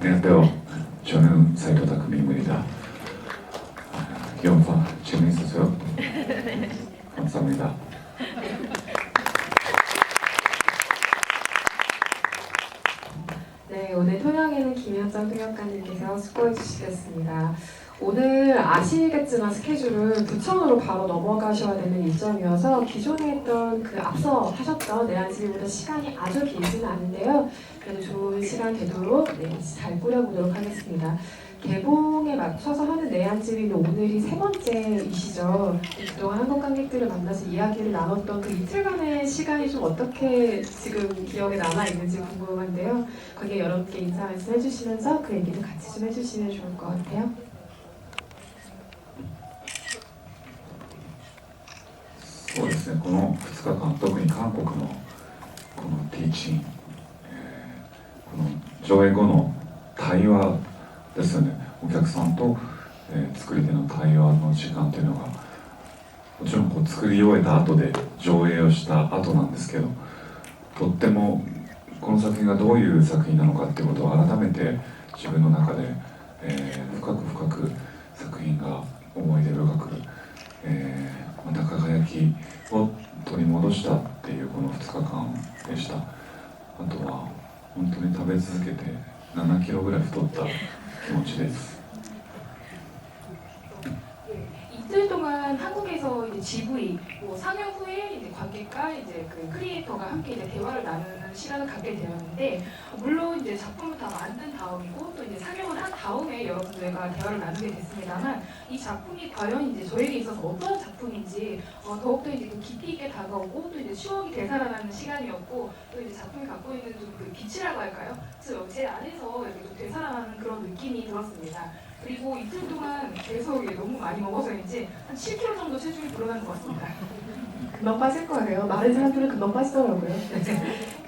안녕하세요. 저는 사이토 타쿠미입니다. 영화 재밌었어요? 감사합니다. 네, 오늘 통영에는 김현정 통역관님께서 수고해 주시겠습니다. 오늘 아시겠지만 스케줄은 부천으로 바로 넘어가셔야 되는 일정이어서 기존에 했던 그 앞서 하셨던 내한집보다 시간이 아주 길지는 않은데요. 그래도 좋은 시간 되도록 잘 꾸려보도록 하겠습니다. 개봉에 맞춰서 하는 내한집이 오늘이 세 번째이시죠. 그동안 한국 관객들을 만나서 이야기를 나눴던 그 이틀간의 시간이 좀 어떻게 지금 기억에 남아있는지 궁금한데요. 관객 여러분께 인사 말씀 해주시면서 그 얘기를 같이 좀 해주시면 좋을 것 같아요. そうですね、この2日間、特に韓国のこのティーチン、この上映後の対話ですよね、お客さんと、作り手の対話の時間というのが、もちろんこう作り終えた後で上映をした後なんですけど、とってもこの作品がどういう作品なのかっていうことを改めて自分の中で、深く作品が思い出深く、また輝きを取り戻したっていうこの2日間でした。あとは本当に食べ続けて7キロぐらい太った気持ちです。 이틀 동안 한국에서 이제 GV 상영 후에 이제 관객과 이제 그 크리에이터가 함께 이제 대화를 나누는 시간을 갖게 되었는데, 물론 이제 작품을 다 만든 다음이고 또 이제 상영을 한 다음에 여러분들과 대화를 나누게 됐습니다만, 이 작품이 과연 이제 저에게 있어서 어떤 작품인지 더욱더 이제 그 깊이 있게 다가오고 또 이제 추억이 되살아나는 시간이었고, 또 이제 작품이 갖고 있는 좀 그 빛이라고 할까요? 그래서 제 안에서 이렇게 좀 되살아나는 그런 느낌이 들었습니다. 그리고 이틀 동안 계속 너무 많이 먹어서인지 한 7kg 정도 체중이 불어난 것 같습니다. 금방 빠질 거예요. 마른 사람들은 금방 빠지더라고요.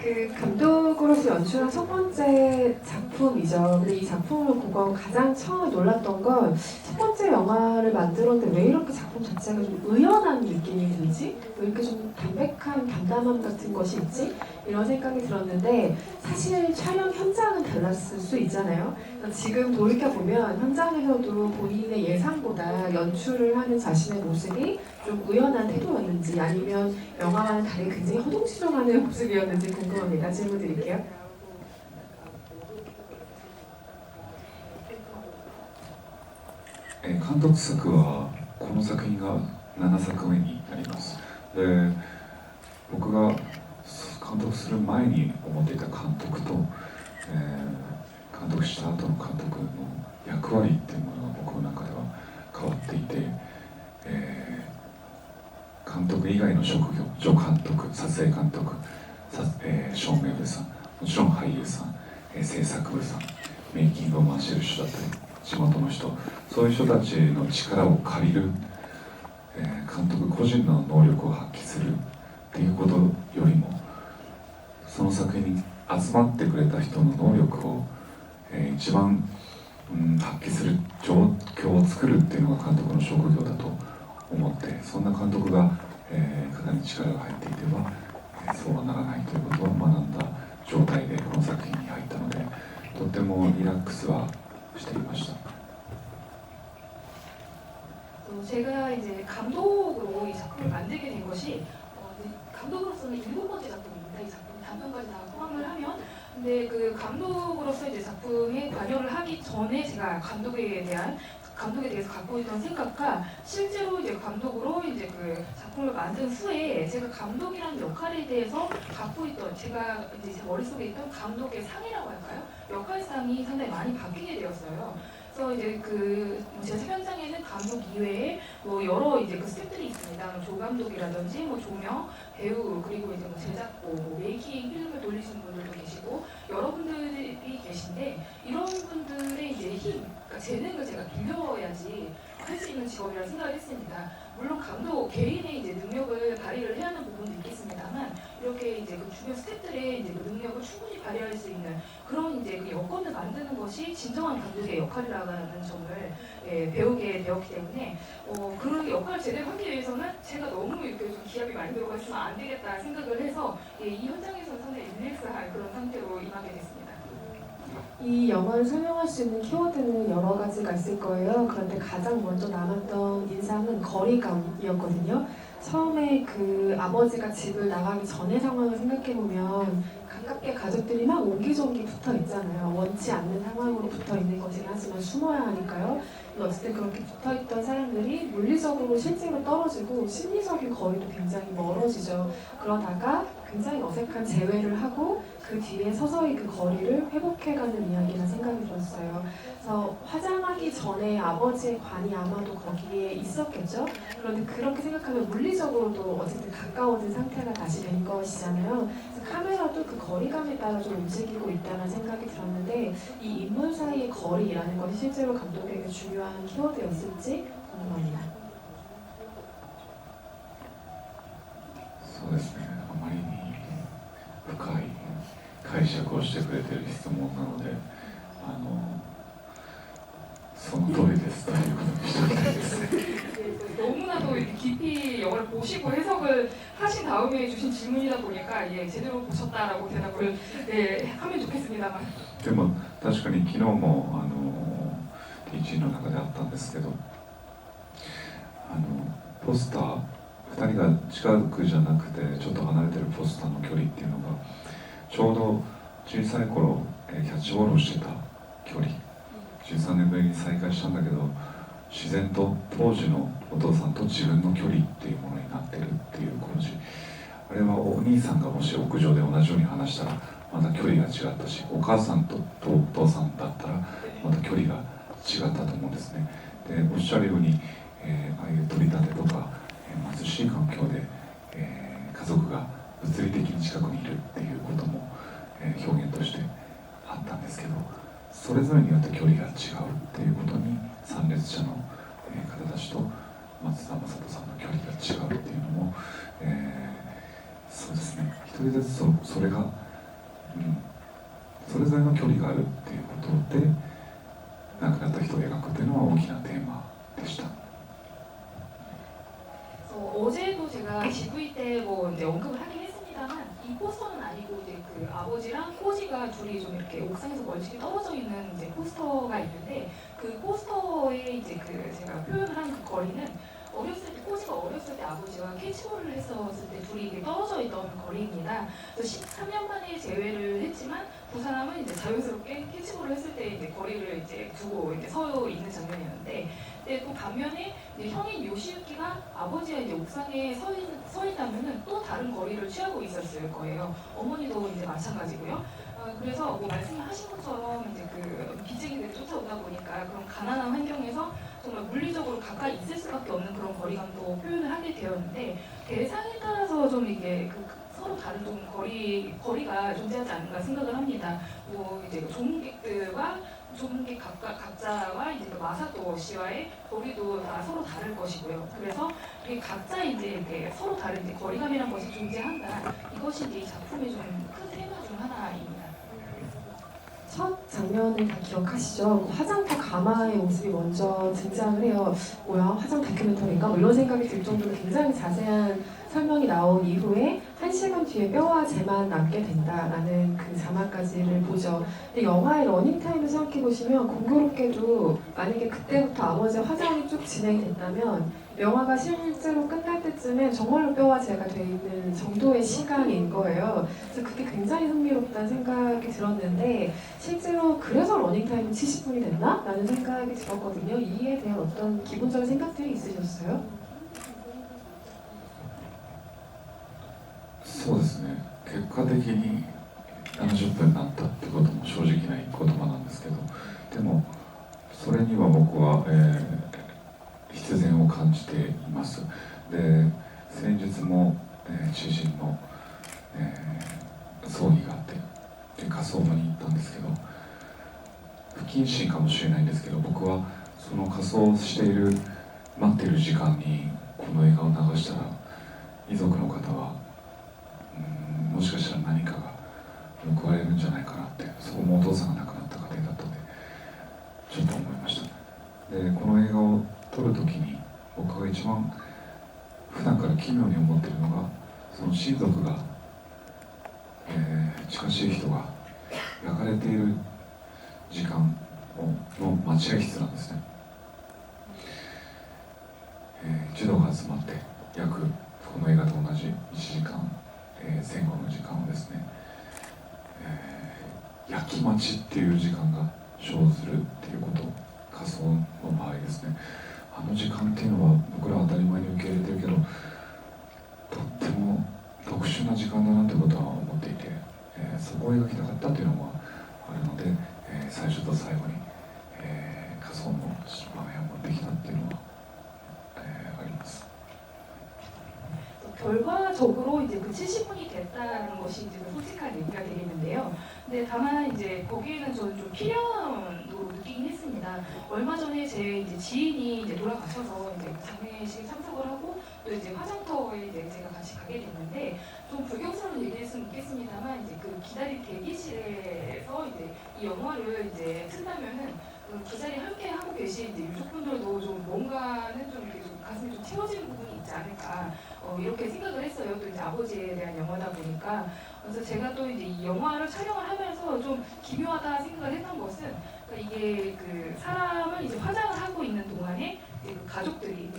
그 감독으로서 연출한 첫 번째 작품이죠. 근데 이 작품을 보고 가장 처음 놀랐던 건 첫 번째 영화를 만들었는데 왜 이렇게 작품 자체가 좀 의연한 느낌이 들지? 왜 이렇게 좀 담백한 담담함 같은 것이 있지? 이런 생각이 들었는데, 사실 촬영 현장은 달랐을 수 있잖아요. 지금 돌이켜보면 현장에서도 본인의 예상보다 연출을 하는 자신의 모습이 좀 의연한 태도였는지 아니면 영화와는 다르게 굉장히 허둥지둥하는 모습이었는지 궁금합니다. 질문 드릴게요. 監督作はこの作品が7作目になります。で、僕が監督する前に思っていた監督と、監督した後の監督の役割っていうものが僕の中では変わっていて、監督以外の職業、助監督、撮影監督、照明部さん、もちろん俳優さん、制作部さん、メイキングを回してる人だったり、地元の人、そういう人たちの力を借りる、監督個人の能力を発揮するっていうことよりも、その作品に集まってくれた人の能力を、一番、発揮する状況を作るっていうのが監督の職業だと思って、そんな監督が、肩に力が入っていては、そうはならないということを学んだ状態でこの作品に入ったので、とってもリラックスはしていました。 제가 이제 감독으로 이 작품을 만들게 된 것이 감독으로서는 7번째 작품입니다. 이 작품 단편까지 다 포함을 하면. 근데 그 감독으로서 이제 작품에 관여를 하기 전에 제가 감독에 대해서 갖고 있던 생각과 실제로 이제 감독으로 이제 그 작품을 만든 후에 제가 감독이라는 역할에 대해서 갖고 있던, 제가 이제 제 머릿속에 있던 감독의 상이라고 할까요? 역할상이 상당히 많이 바뀌게 되었어요. 그래서 이제 그 제 현장에는 감독 이외에 뭐 여러 이제 그 스태프들이 있습니다. 조감독이라든지 뭐 조명, 배우, 그리고 이제 뭐 제작부, 뭐 메이킹 필름을 돌리시는 분들도 계시고 여러분들이 계신데, 이런 분들의 이제 힘, 그러니까 재능을 제가 빌려야지 할 수 있는 직업이라고 생각을 했습니다. 물론 감독 개인의 이제 능력을 발휘를 해야 하는 부분도 있겠습니다만, 이렇게 이제 그 주변 스태프들의 이제 그 능력을 충분히 발휘할 수 있는 그런 이제 그 여건을 만드는 것이 진정한 감독의 역할이라는 점을 배우게 되었기 때문에, 그 역할을 제대로 하기 위해서는 제가 너무 이렇게 좀 기압이 많이 들어가 있으면 안 되겠다 생각을 해서 이 현장에서는 상당히 릴렉스할 그런 상태로 임하게 됐습니다. 이 영화를 설명할 수 있는 키워드는 여러 가지가 있을 거예요. 그런데 가장 먼저 남았던 인상은 거리감이었거든요. 처음에 그 아버지가 집을 나가기 전의 상황을 생각해보면 가깝게 가족들이 막 옹기종기 붙어 있잖아요. 원치 않는 상황으로 붙어 있는 거긴 하지만 숨어야 하니까요. 어쨌든 그렇게 붙어 있던 사람들이 물리적으로 실제로 떨어지고 심리적인 거리도 굉장히 멀어지죠. 그러다가 굉장히 어색한 재회를 하고 그 뒤에 서서히 그 거리를 회복해가는 이야기라 생각이 들었어요. 그래서 화장하기 전에 아버지의 관이 아마도 거기에 있었겠죠. 그런데 그렇게 생각하면 물리적으로도 어쨌든 가까워진 상태가 다시 된 것이잖아요. 그래서 카메라도 그 거리감에 따라 좀 움직이고 있다는 생각이 들었는데 이 인물 사이의 거리라는 것이 실제로 감독에게 중요한 키워드였을지 궁금합니다. そうですね、あまりに深い解釈をしてくれている質問なので、その通りですということにしておきたいですね。 너무나도 이렇게 깊이 영화를 보시고 해석을 하신 다음에 주신 질문이다 보니까 예, 제대로 보셨다라고 대답을 예, 하면 좋겠습니다만. でも確かに昨日もティーチンの中であったんですけど、ポスター2人が近くじゃなくてちょっと離れてるポスターの距離っていうのがちょうど小さい頃キャッチボールをしてた距離、13年ぶりに再会したんだけど自然と当時のお父さんと自分の距離っていうものになってるっていうこの字、あれはお兄さんがもし屋上で同じように話したらまた距離が違ったし、お母さんとお父さんだったらまた距離が違ったと思うんですね。でおっしゃるように、ああいう取り立てとか、貧しい環境で、家族が物理的に近くにいるっていうことも、表現としてあったんですけど、それぞれによって距離が違うっていうことに参列者の、方たちと松田雅人さんの距離が違うっていうのも、そうですね、一人ずつそれが、それぞれの距離があるっていうことで亡くなった人を描くっていうのは大きなテーマでした。 어제도 제가 GV 때 뭐 이제 언급을 하긴 했습니다만 이 포스터는 아니고 이제 그 아버지랑 꼬지가 둘이 좀 이렇게 옥상에서 멀찍이 떨어져 있는 이제 포스터가 있는데 그 포스터에 이제 그 제가 표현을 한 그 거리는 어렸을 때 꼬지가 어렸을 때 아버지와 캐치볼을 했었을 때 둘이 이렇게 떨어져 있던 거리입니다. 그래서 13년 만에 재회를 했지만 두 사람은 이제 자연스럽게 캐치볼을 했을 때 이제 거리를 이제 두고 이제 서 있는 장면이었는데, 근데 또 반면에 이제 형인 요시유키가 아버지가 이제 옥상에 서 있다면은 또 다른 거리를 취하고 있었을 거예요. 어머니도 이제 마찬가지고요. 그래서 뭐 말씀하신 것처럼 이제 그 빚쟁이들이 쫓아오다 보니까 그런 가난한 환경에서 정말 물리적으로 가까이 있을 수밖에 없는 그런 거리감도 표현을 하게 되었는데 대상에 따라서 좀 이게 서로 다른 좀 거리가 존재하지 않는가 생각을 합니다. 뭐 이제 조문객들과 조문객 각자와 이제 또 마사토 씨와의 거리도 다 서로 다를 것이고요. 그래서 이게 각자 이제 이렇게 서로 다른 이제 거리감이라는 것이 존재한다. 이것이 이제 이 작품의 좀 큰 테마 중 하나입니다. 첫 장면을 다 기억하시죠? 화장터 가마의 모습이 먼저 등장을 해요. 뭐야? 화장 다큐멘터리인가? 뭐 이런 생각이 들 정도로 굉장히 자세한 설명이 나온 이후에 1시간 뒤에 뼈와 재만 남게 된다라는 그 자막까지를 보죠. 근데 영화의 러닝타임을 생각해보시면 공교롭게도 만약에 그때부터 아버지의 화장이 쭉 진행이 됐다면 영화가 실제로 끝날 때쯤에 정말로 뼈와 재가 돼 있는 정도의 시간인 거예요. 그래서 그게 굉장히 흥미롭다는 생각이 들었는데 실제로 그래서 러닝타임이 70분이 됐나? 라는 생각이 들었거든요. 이에 대한 어떤 기본적인 생각들이 있으셨어요? そうですね、結果的に70分になったってことも正直な言葉なんですけど、でもそれには僕は、必然を感じています。で先日も、知人の、葬儀があってで火葬場に行ったんですけど、不謹慎かもしれないんですけど、僕はその火葬している待っている時間にこの映画を流したら遺族の方はもしかしたら何かが報われるんじゃないかなって、そこもお父さんが亡くなった家庭だったのでちょっと思いました。でこの映画を撮るときに僕が一番普段から奇妙に思っているのが、その親族が、近しい人が焼かれている時間の待合室なんですね、児童が集まって約この映画と同じ1時間、前後の時間をですね、焼き待ちっていう時間が生ずるっていうこと、仮想の場合ですね、あの時間っていうのは僕らは当たり前に受け入れてるけど、とっても特殊な時間だなということは思っていて、そこを描きたかったというのもあるので、最初と最後に、仮想の場面を持ってきたっていうのは、あります。 결과적으로 이제 그 70분이 됐다는 것이 이제 그 솔직한 얘기가 되겠는데요. 근데 다만 이제 거기에는 저는 좀 필연으로 느끼긴 했습니다. 얼마 전에 제 이제 지인이 이제 돌아가셔서 이제 장례식 참석을 하고 또 이제 화장터에 이제 제가 같이 가게 됐는데, 좀 불경스러운 얘기했으면 있겠습니다만 이제 그 기다릴 대기실에서 이제 이 영화를 이제 튼다면은 그 자리에 함께 하고 계신 이제 유족분들도 좀 뭔가는 좀 이렇게 좀 가슴이 좀 채워지는 부분이 있지 않을까, 이렇게 생각을 했어요. 또 이제 아버지에 대한 영화다 보니까. 그래서 제가 또 이제 이 영화를 촬영을 하면서 좀 기묘하다 생각을 했던 것은, 그러니까 이게 그 사람을 이제 화장을 하고 있는 동안에 이제 그 가족들이,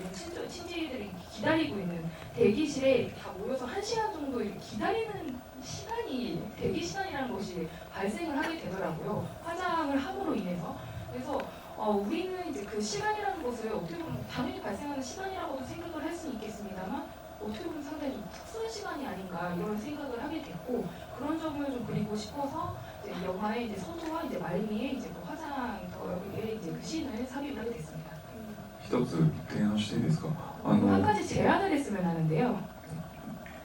친지들이 기다리고 있는 대기실에 다 모여서 1시간 정도 이렇게 기다리는 시간이, 대기 시간이라는 것이 발생을 하게 되더라고요. 화장을 함으로 인해서. 그래서 우리는 이제 그 시간이라는 것을 어떻게 보면 당연히 발생하는 시간이라고도 생각을 할 수는 있겠습니다만, 어떻게 보면 상당히 좀 특수한 시간이 아닌가 이런 생각을 하게 됐고, 그런 점을 좀 그리고 싶어서 이제 영화의 이제 서두와 이제 말미에 이제 그 화장터에 이제 그 씬을 삽입을 하게 됐습니다. 一つ提案していいですか。한 가지 제안을 했으면 하는데요.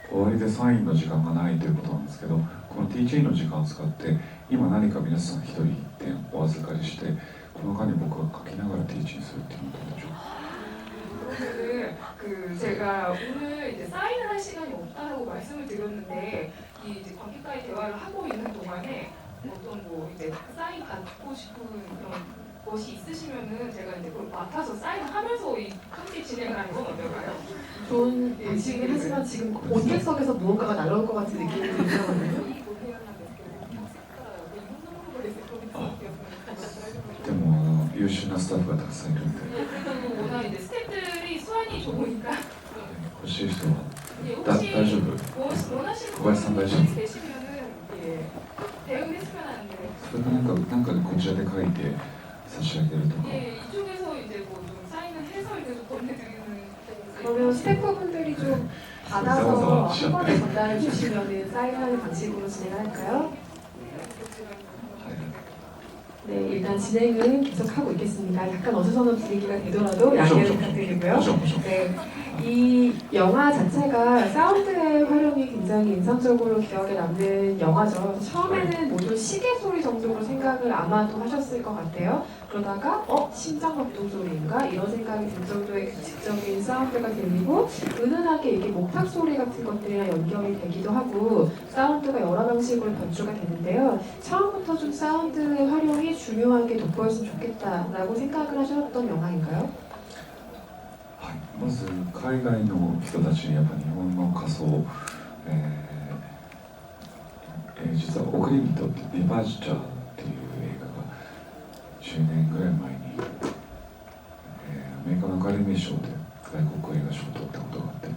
終わりでサインの時間がないということなんですけど、この T チェインの時間を使って今何か皆さん一人一点お預かりして、この間に僕が書きながら T チェインするっていうのはどうでしょうか。 그러면은 그 제가 오늘 이제 사인을 할 시간이 없다라고 말씀을 드렸는데, 이 이제 관객과의 대화를 하고 있는 동안에 어떤 뭐 이제 사인 받고 싶은 그런 것이 있으시면은 제가 이제 그걸 맡아서 사인하면서 이 함께 진행을 하는 건 어떨까요? 좋은 의지긴 하지만 지금 온객석에서 무언가가 날아올 것 같은 느낌이 들거든요. でも優秀なスタッフがたくさんいるんで、 워낙 이제 스태프들이 수완이 좋으니까 欲しい人は 예, 大 혹시 丈夫。 원하시는 고발상 분이 다시. 계시면은 예, 대응을 했으면 하는데, それかなんかこちらで書いて差し上げるとか。 예, 이쪽에서 이제 뭐 좀 사인을 해서 이제 좀 보내드리는. 그러면 스태프분들이 좀 받아서 한 번에 전달해 주시면 사인하는 방식으로 진행할까요? 네, 일단 진행은 계속하고 있겠습니다. 약간 어수선한 분위기가 되더라도 양해를 부탁드리고요. 네, 이 영화 자체가 사운드의 활용이 굉장히 인상적으로 기억에 남는 영화죠. 처음에는 모두 시계 소리 정도로 생각을 아마도 하셨을 것 같아요. 그러다가 심장박동 소리인가 이런 생각이 들 정도의 규칙적인 사운드가 들리고, 은은하게 이게 목탁 소리 같은 것들이랑 연결이 되기도 하고 사운드가 여러 방식으로 변주가 되는데요. 처음부터 좀 사운드의 활용이 중요하게 돋보였으면 좋겠다라고 생각을 하셨던 영화인가요? はい、まず海外の人たちにやっぱ日本の仮想、実は「送り人」って「デパーチャー」っていう映画が10年ぐらい前に、アメリカのアカデミー賞で外国映画賞を取ったことがあって、で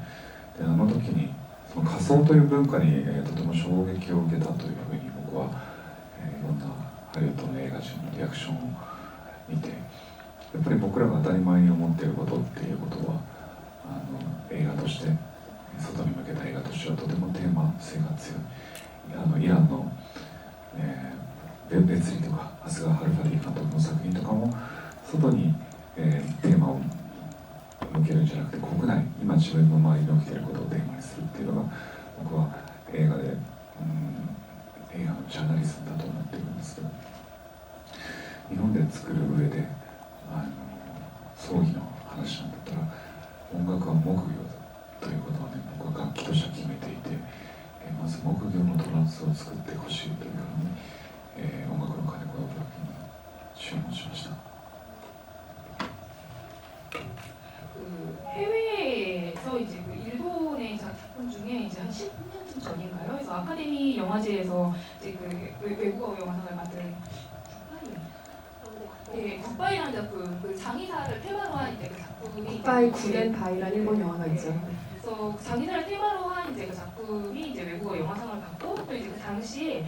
あの時にその仮想という文化に、とても衝撃を受けたというふうに僕は、いろんなハリウッドの映画人のリアクションを見て、やっぱり僕らが当たり前に思っていることっていうことは映画として外に向けた映画としてはとてもテーマ性が強い。イランの、別離とか長谷川ハルファディ監督の作品とかも外に、テーマを向けるんじゃなくて、国内今自分の周りに起きていることをテーマにするっていうのが僕は映画で、映画のジャーナリズムだと思ってるんですけど、日本で作る上で葬儀の話なんだったら音楽は木魚ということはね、僕は楽器としては決めていて、まず木魚のトランスを作ってほしいというふうに、音楽の金子の時に注文しました。 해외에서 이제 그 일본의 작품 중에 이제 한 10년쯤 전인가요? 그래서 아카데미 영화제에서 이제 그 외국어 영화상을 맡은 굿바이 굿앤바이라는 일본 영화가 있죠. 그래서 장기자를 테마로 한 이제 그 작품이 이제 외국어 영화상을 받고 또 이제 그 당시에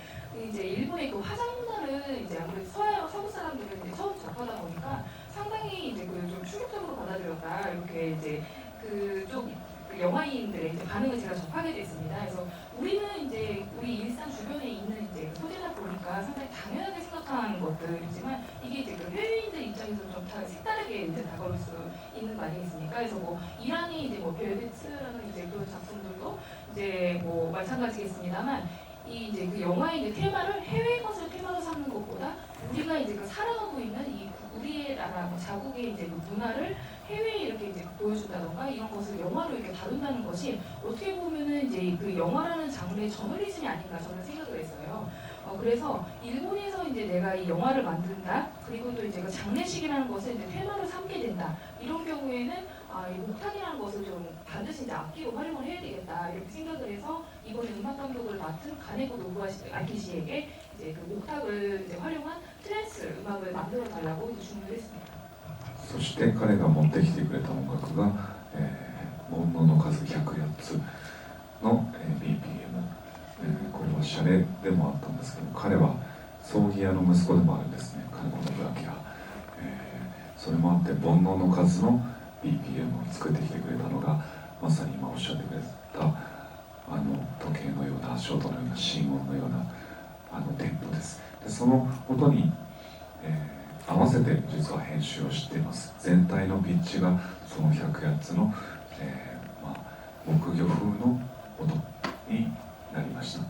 이제 일본의 그 화장 문화를 이제 아무래도 서구 사람들은 이제 처음 접하다 보니까 상당히 이제 그 좀 충격적으로 받아들였다 이렇게 이제 그좀 영화인들의 이제 반응을 제가 접하게 됐습니다. 그래서 우리는 이제 우리 일상 주변에 있는 이제 소재다 보니까 상당히 당연하게 생각하는 것들이지만 이게 이제 그 해외인들 입장에서 좀 다 색다르게 이제 다가올 수 있는 거 아니겠습니까? 그래서 뭐 이란이 이제 뭐 벨베츠라는 이제 그런 작품들도 이제 뭐 마찬가지겠습니다만 이 이제 그 영화의 이제 테마를 해외 것을 테마로 삼는 것보다 우리가 이제 그 살아가고 있는 이 우리의 나라 뭐 자국의 이제 그 문화를 해외에 이렇게 이제 보여준다던가 이런 것을 영화로 이렇게 다룬다는 것이 어떻게 보면은 이제 그 영화라는 장르의 저널리즘이 아닌가 저는 생각을 했어요. 그래서 일본에서 이제 내가 이 영화를 만든다 그리고 또 이제 그 장례식이라는 것을 이제 테마로 삼게 된다 이런 경우에는 이 목탁이라는 것을 좀 반드시 이제 악기로 활용을 해야 되겠다 이렇게 생각을 해서 이번에 음악 감독을 맡은 가네고 노부아키 씨에게 이제 그 목탁을 이제 활용한 트랜스 음악을 만들어 달라고 이제 주문을 했습니다. そして彼が持ってきてくれた音楽が、煩悩の数108つの、BPM、これはシャレでもあったんですけど、彼は葬儀屋の息子でもあるんですね、金子信明は、それもあって煩悩の数の BPM を作ってきてくれたのがまさに今おっしゃってくれた時計のような足音のような心音のようなテンポです。でその音に、合わせて実は編集をしています。全体のピッチがその108つの、木魚風の音になりました。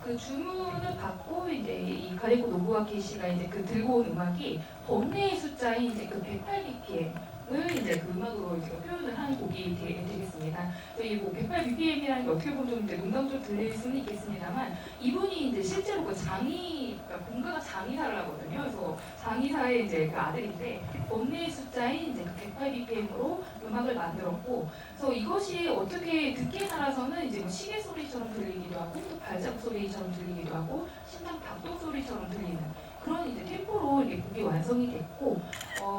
그 주문을 받고 이제 이 가네고 노부아키 씨가 이제 그 들고 온 음악이 번뇌의 숫자인 이제 그 108bpm을 이제 그 음악으로 이제 표현을 한 곡이 되겠습니다. 이뭐 108bpm이라는 게 어떻게 보면 좀 이제 농담적으로 들릴 수는 있겠습니다만 이분이 이제 실제로 그 그러니까 본가가 장의사를 하거든요. 그래서 장의사의 이제 그 아들인데 번뇌의 숫자인 이제 그 108bpm으로 음악을 만들었고, 그래서 이것이 어떻게 듣기에 따라서는 이제 뭐 시계 소리처럼 들리기도 하고 또 발자국 소리처럼 들리기도 하고 심장 박동 소리처럼 들리는 그런 이제 템포로 이렇게 곡이 완성이 됐고,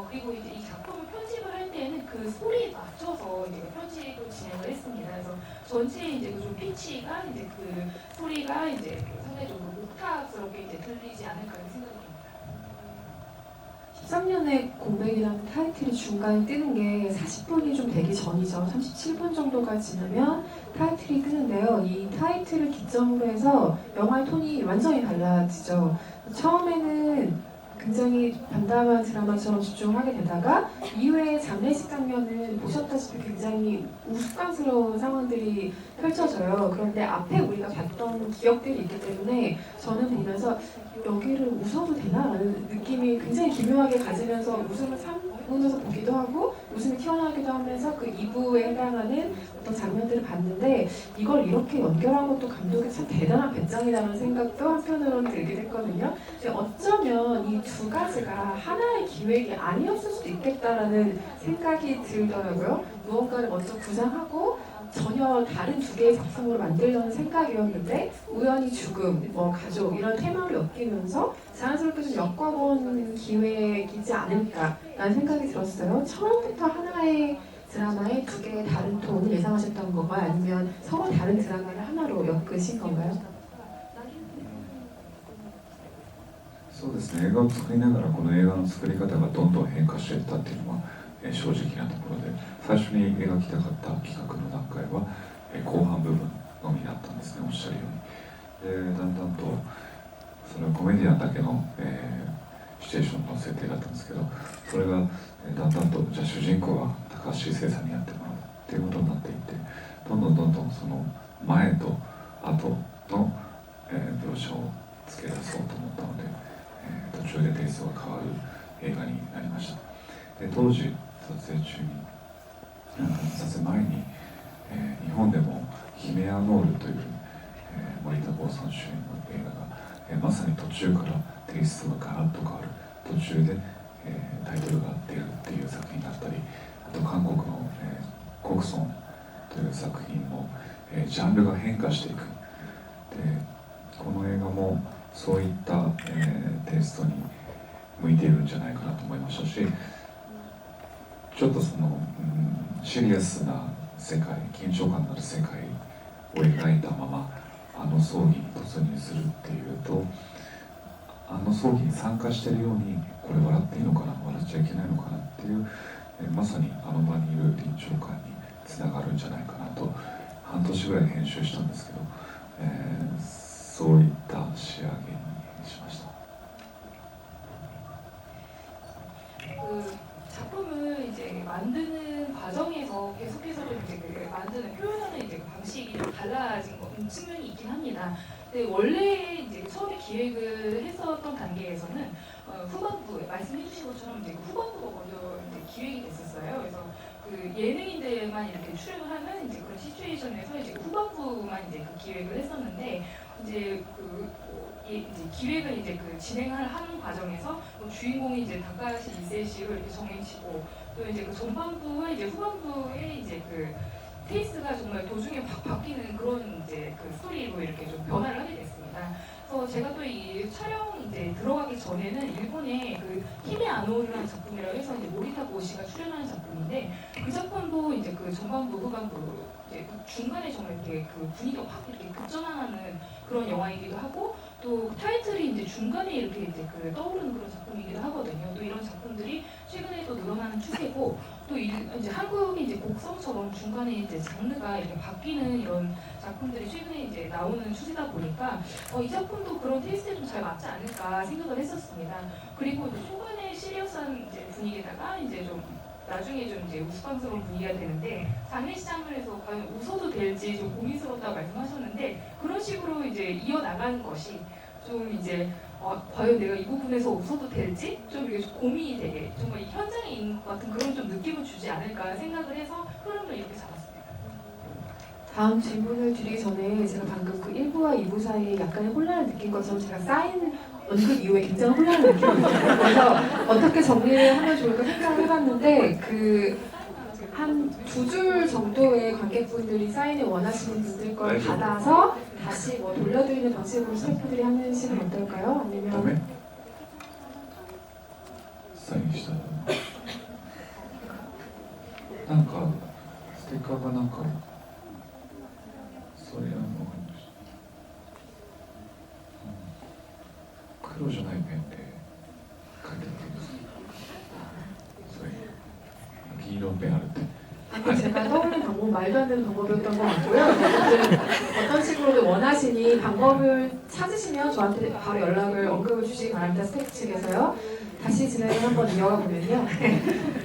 그리고 이제 이 작품을 편집을 할 때는 그 소리에 맞춰서 이제 편집을 진행을 했습니다. 그래서 전체 이제 그 좀 피치가 이제 그 소리가 이제 상당히 좀 옥탑스럽게 이제 들리지 않을까 생각이 듭니다. 13년의 공백이라는 타이틀이 중간에 뜨는 게 40분이 좀 되기 전이죠. 37분 정도가 지나면 타이틀이 뜨는데요. 이 타이틀을 기점으로 해서 영화의 톤이 완전히 달라지죠. 처음에는 굉장히 담담한 드라마처럼 집중하게 되다가 이후에 장례식 장면을 보셨다시피 굉장히 우스꽝스러운 상황들이 펼쳐져요. 그런데 앞에 우리가 봤던 기억들이 있기 때문에 저는 보면서 여기를 웃어도 되나라는 느낌이 굉장히 기묘하게 가지면서 웃음을 참으면서 보기도 하고 웃음이 튀어나오기도 하면서 그 2부에 해당하는 어떤 장면들을 봤는데 이걸 이렇게 연결한 것도 감독이 참 대단한 배짱이라는 생각도 한편으로는 들긴 했거든요. 근데 어쩌면 이 두 가지가 하나의 기획이 아니었을 수도 있겠다라는 생각이 들더라고요. 무언가를 먼저 구상하고 전혀 다른 두 개의 작품으로 만들려는 생각이었는데 우연히 죽음, 뭐 가족 이런 테마로 엮이면서 자연스럽게 좀 엮어본 기획이지 않을까라는 생각이 들었어요. 처음부터 하나의 드라마에 두 개의 다른 톤을 예상하셨던 건가요? 아니면 서로 다른 드라마를 하나로 엮으신 건가요? そうですね、映画を作りながらこの映画の作り方がどんどん変化していったっていうのは、正直なところで、最初に描きたかった企画の段階は、後半部分のみだったんですね、おっしゃるように。でだんだんとそれはコメディアンだけの、シチュエーションの設定だったんですけど、それが、だんだんとじゃあ主人公は高橋一生さんにやってもらうっていうことになっていって、どんどんその前と後の、描写をつけ出そうと思ったので、途中でテイストが変わる映画になりました。で当時撮影中に撮影前に、日本でも「ヒメアノール」という、森田剛さん主演の映画が、まさに途中からテイストがガラッと変わる途中で、タイトルが出るっていう作品だったり、あと韓国の、コクソンという作品も、ジャンルが変化していく。でこの映画もそういった、テイストに向いているんじゃないかなと思いましたし、ちょっとその、シリアスな世界、緊張感のある世界を描いたままあの葬儀に突入するっていうと、あの葬儀に参加しているように、これ笑っていいのかな、笑っちゃいけないのかなっていう、まさにあの場にいる臨場感につながるんじゃないかなと、半年ぐらい編集したんですけど、そういった仕上げにしました。 그 작품을 이제 만드는 과정에서 계속해서 이제 그 만드는 표현하는 이제 그 방식이 좀 달라진 측면이 있긴 합니다. 근데 원래 이제 처음에 기획을 했었던 단계에서는 후반부 말씀해주신 것처럼 이제 후반부가 먼저 이제 기획이 됐었어요. 그래서 그 예능인들만 이렇게 출연을 하는 이제 그런 시츄에이션에서 이제 후반부만 이제 그 기획을 했었는데 이제 이제 기획을 이제 그 진행을 하는 과정에서 뭐 주인공이 이제 다카시 이세시로 이렇게 정해지고 또 이제 그 전반부와 이제 후반부의 이제 그 테이스트가 정말 도중에 확 바뀌는 그런 이제 그 스토리로 이렇게 좀 변화를 하게 됐습니다. 그래서 제가 또 이 촬영 이제 들어가기 전에는 일본의 그 히메 아노우라는 작품이라고 해서 이제 모리타 고시가 출연하는 작품인데 그 작품도 이제 그 전반부 후반부 이제 그 중간에 정말 이렇게 그 분위기가 확 이렇게 급전환하는 그런 영화이기도 하고 또 타이틀이 이제 중간에 이렇게 이제 그 떠오르는 그런 작품이기도 하거든요. 또 이런 작품들이 최근에 또 늘어나는 추세고 또 이제 한국이 이제 곡성처럼 중간에 이제 장르가 이렇게 바뀌는 이런 작품들이 최근에 이제 나오는 추세다 보니까 이 작품도 그런 테이스트에 좀 잘 맞지 않을까 생각을 했었습니다. 그리고 이제 초반에 시리어스한 이제 분위기에다가 이제 좀 나중에 좀 이제 우스꽝스러운 분위기가 되는데 장례식장면에서 과연 웃어도 될지 좀 고민스럽다고 말씀하셨는데 그런 식으로 이제 이어나가는 것이 좀 이제 과연 내가 이 부분에서 웃어도 될지 좀 이렇게 좀 고민이 되게 정말 이 현장에 있는 것 같은 그런 좀 느낌을 주지 않을까 생각을 해서 흐름을 이렇게 잡았습니다. 다음 질문을 드리기 전에 제가 방금 그 1부와 2부 사이에 약간의 혼란을 느낀 것처럼 제가 사인 언급 이후에 굉장히 혼란을 느꼈어요. 그래서 어떻게 정리를 하면 좋을까 생각을 해봤는데 한 두 줄 정도의 관객분들이 사인을 원하시는 분들 걸 받아서 다시 뭐 돌려드리는 방식으로 스태프들이 하는 식은 어떨까요? 아니면 ダメサインしたなんかステッカーがなんかそれ黒じゃないペンで書いてあるんですそれ銀色のペンあるって 아니 제가 떠올린 방법은 말도 안 되는 방법이었던 것 같고요. 여러분들 어떤 식으로든 원하시니 방법을 찾으시면 저한테 바로 연락을 언급을 주시기 바랍니다. 스태프 측에서요. 다시 진행을 한번 이어가 보면요.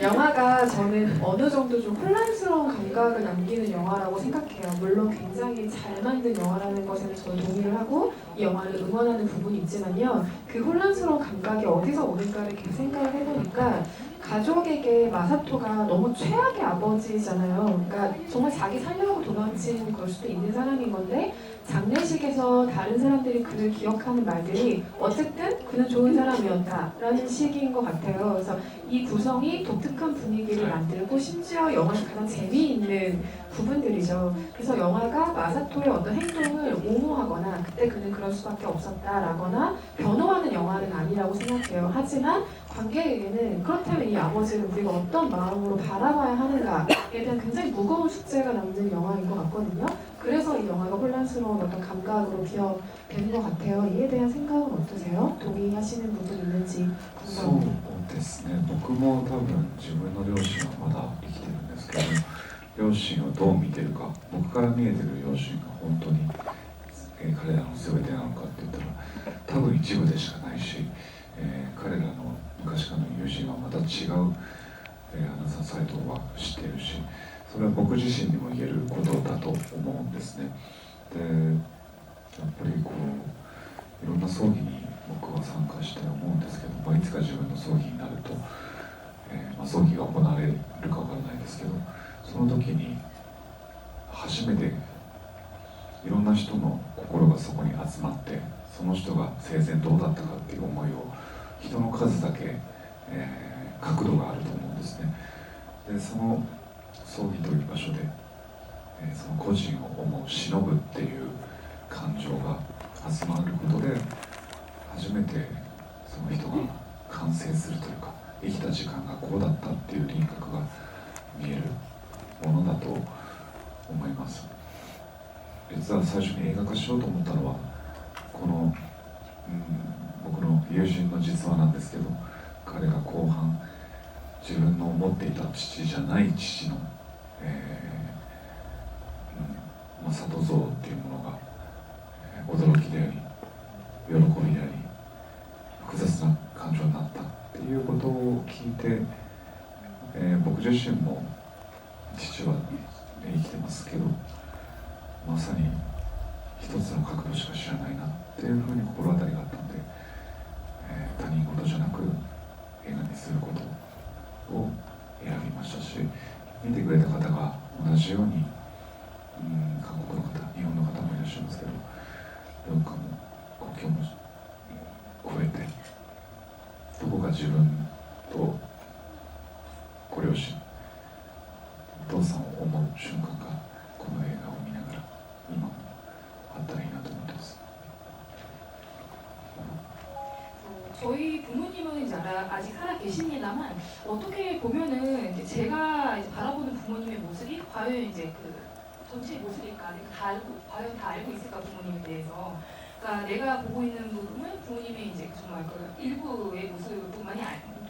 영화가 저는 어느 정도 좀 혼란스러운 감각을 남기는 영화라고 생각해요. 물론 굉장히 잘 만든 영화라는 것에는 저는 동의를 하고 이 영화를 응원하는 부분이 있지만요. 그 혼란스러운 감각이 어디서 오는가를 계속 생각을 해보니까 가족에게 마사토가 너무 최악의 아버지잖아요. 그러니까 정말 자기 살려고 도망친 걸 수도 있는 사람인 건데 장례식에서 다른 사람들이 그를 기억하는 말들이 어쨌든 그는 좋은 사람이었다라는 식인 것 같아요. 그래서 이 구성이 독특한 분위기를 만들고 심지어 영화의 가장 재미있는 부분들이죠. 그래서 영화가 마사토의 어떤 행동을 옹호하거나 그때 그는 그럴 수밖에 없었다라거나 변호하는 영화는 아니라고 생각해요. 하지만 관객에게는 그렇다면 이 아버지를 우리가 어떤 마음으로 바라봐야 하는가에 대한 굉장히 무거운 숙제가 남는 영화인 것 같거든요. 그래서 이 영화가 혼란스러운 어떤 감각으로 기억되는 것 같아요. 이에 대한 생각은 어떠세요? 동의하시는 부분 있는지 そう 궁금합니다. ですね僕も多分自分の両親はまだ生きてるんですけど両親をどう見てるか僕から見えてる両親が本当に、彼らの全てなのかって言ったら多分一部でしかないし、彼らの昔からの友人はまた違う、アナザーサイトは知っているしそれは僕自身にも言えることだと思うんですね。でやっぱりこういろんな葬儀に僕は参加して思うんですけど、いつか自分の葬儀になると、葬儀が行われるかわからないですけどその時に初めていろんな人の心がそこに集まってその人が生前どうだったかっていう思いを人の数だけ、角度があると思うんですね。でその葬儀という場所で、その個人を思う忍ぶっていう感情が集まることで初めてその人が完成するというか生きた時間がこうだったっていう輪郭が見えるものだと思います。実は最初に映画化しようと思ったのはこの、僕の友人の実話なんですけど、彼が後半自分の持っていた父じゃない父の、里像っていうものが、驚きであり喜びであり複雑な感情になったっていうことを聞いて、僕自身も父は生きてますけど、まさに一つの角度しか知らないなっていうふうに心当たりがあったので、他人事じゃなく映画にすることを選びましたし、見てくれた方が同じように、韓国の方、日本の方もいらっしゃいますけど、文化も国境も超えてどこか自分とご両親、お父さんを思う瞬間がこの映画を見ながら今もあったらいいなと思ってます。 저희 부모님은 이제 아직 살아 계십니다만 어떻게 보면은 이제 제가 이제 바라보는 부모님의 모습이 과연 이제 그 전체 모습일까, 과연 다 알고 있을까 부모님에 대해서. 그러니까 내가 보고 있는 부분은 부모님의 이제 정말 그 일부의 모습뿐만이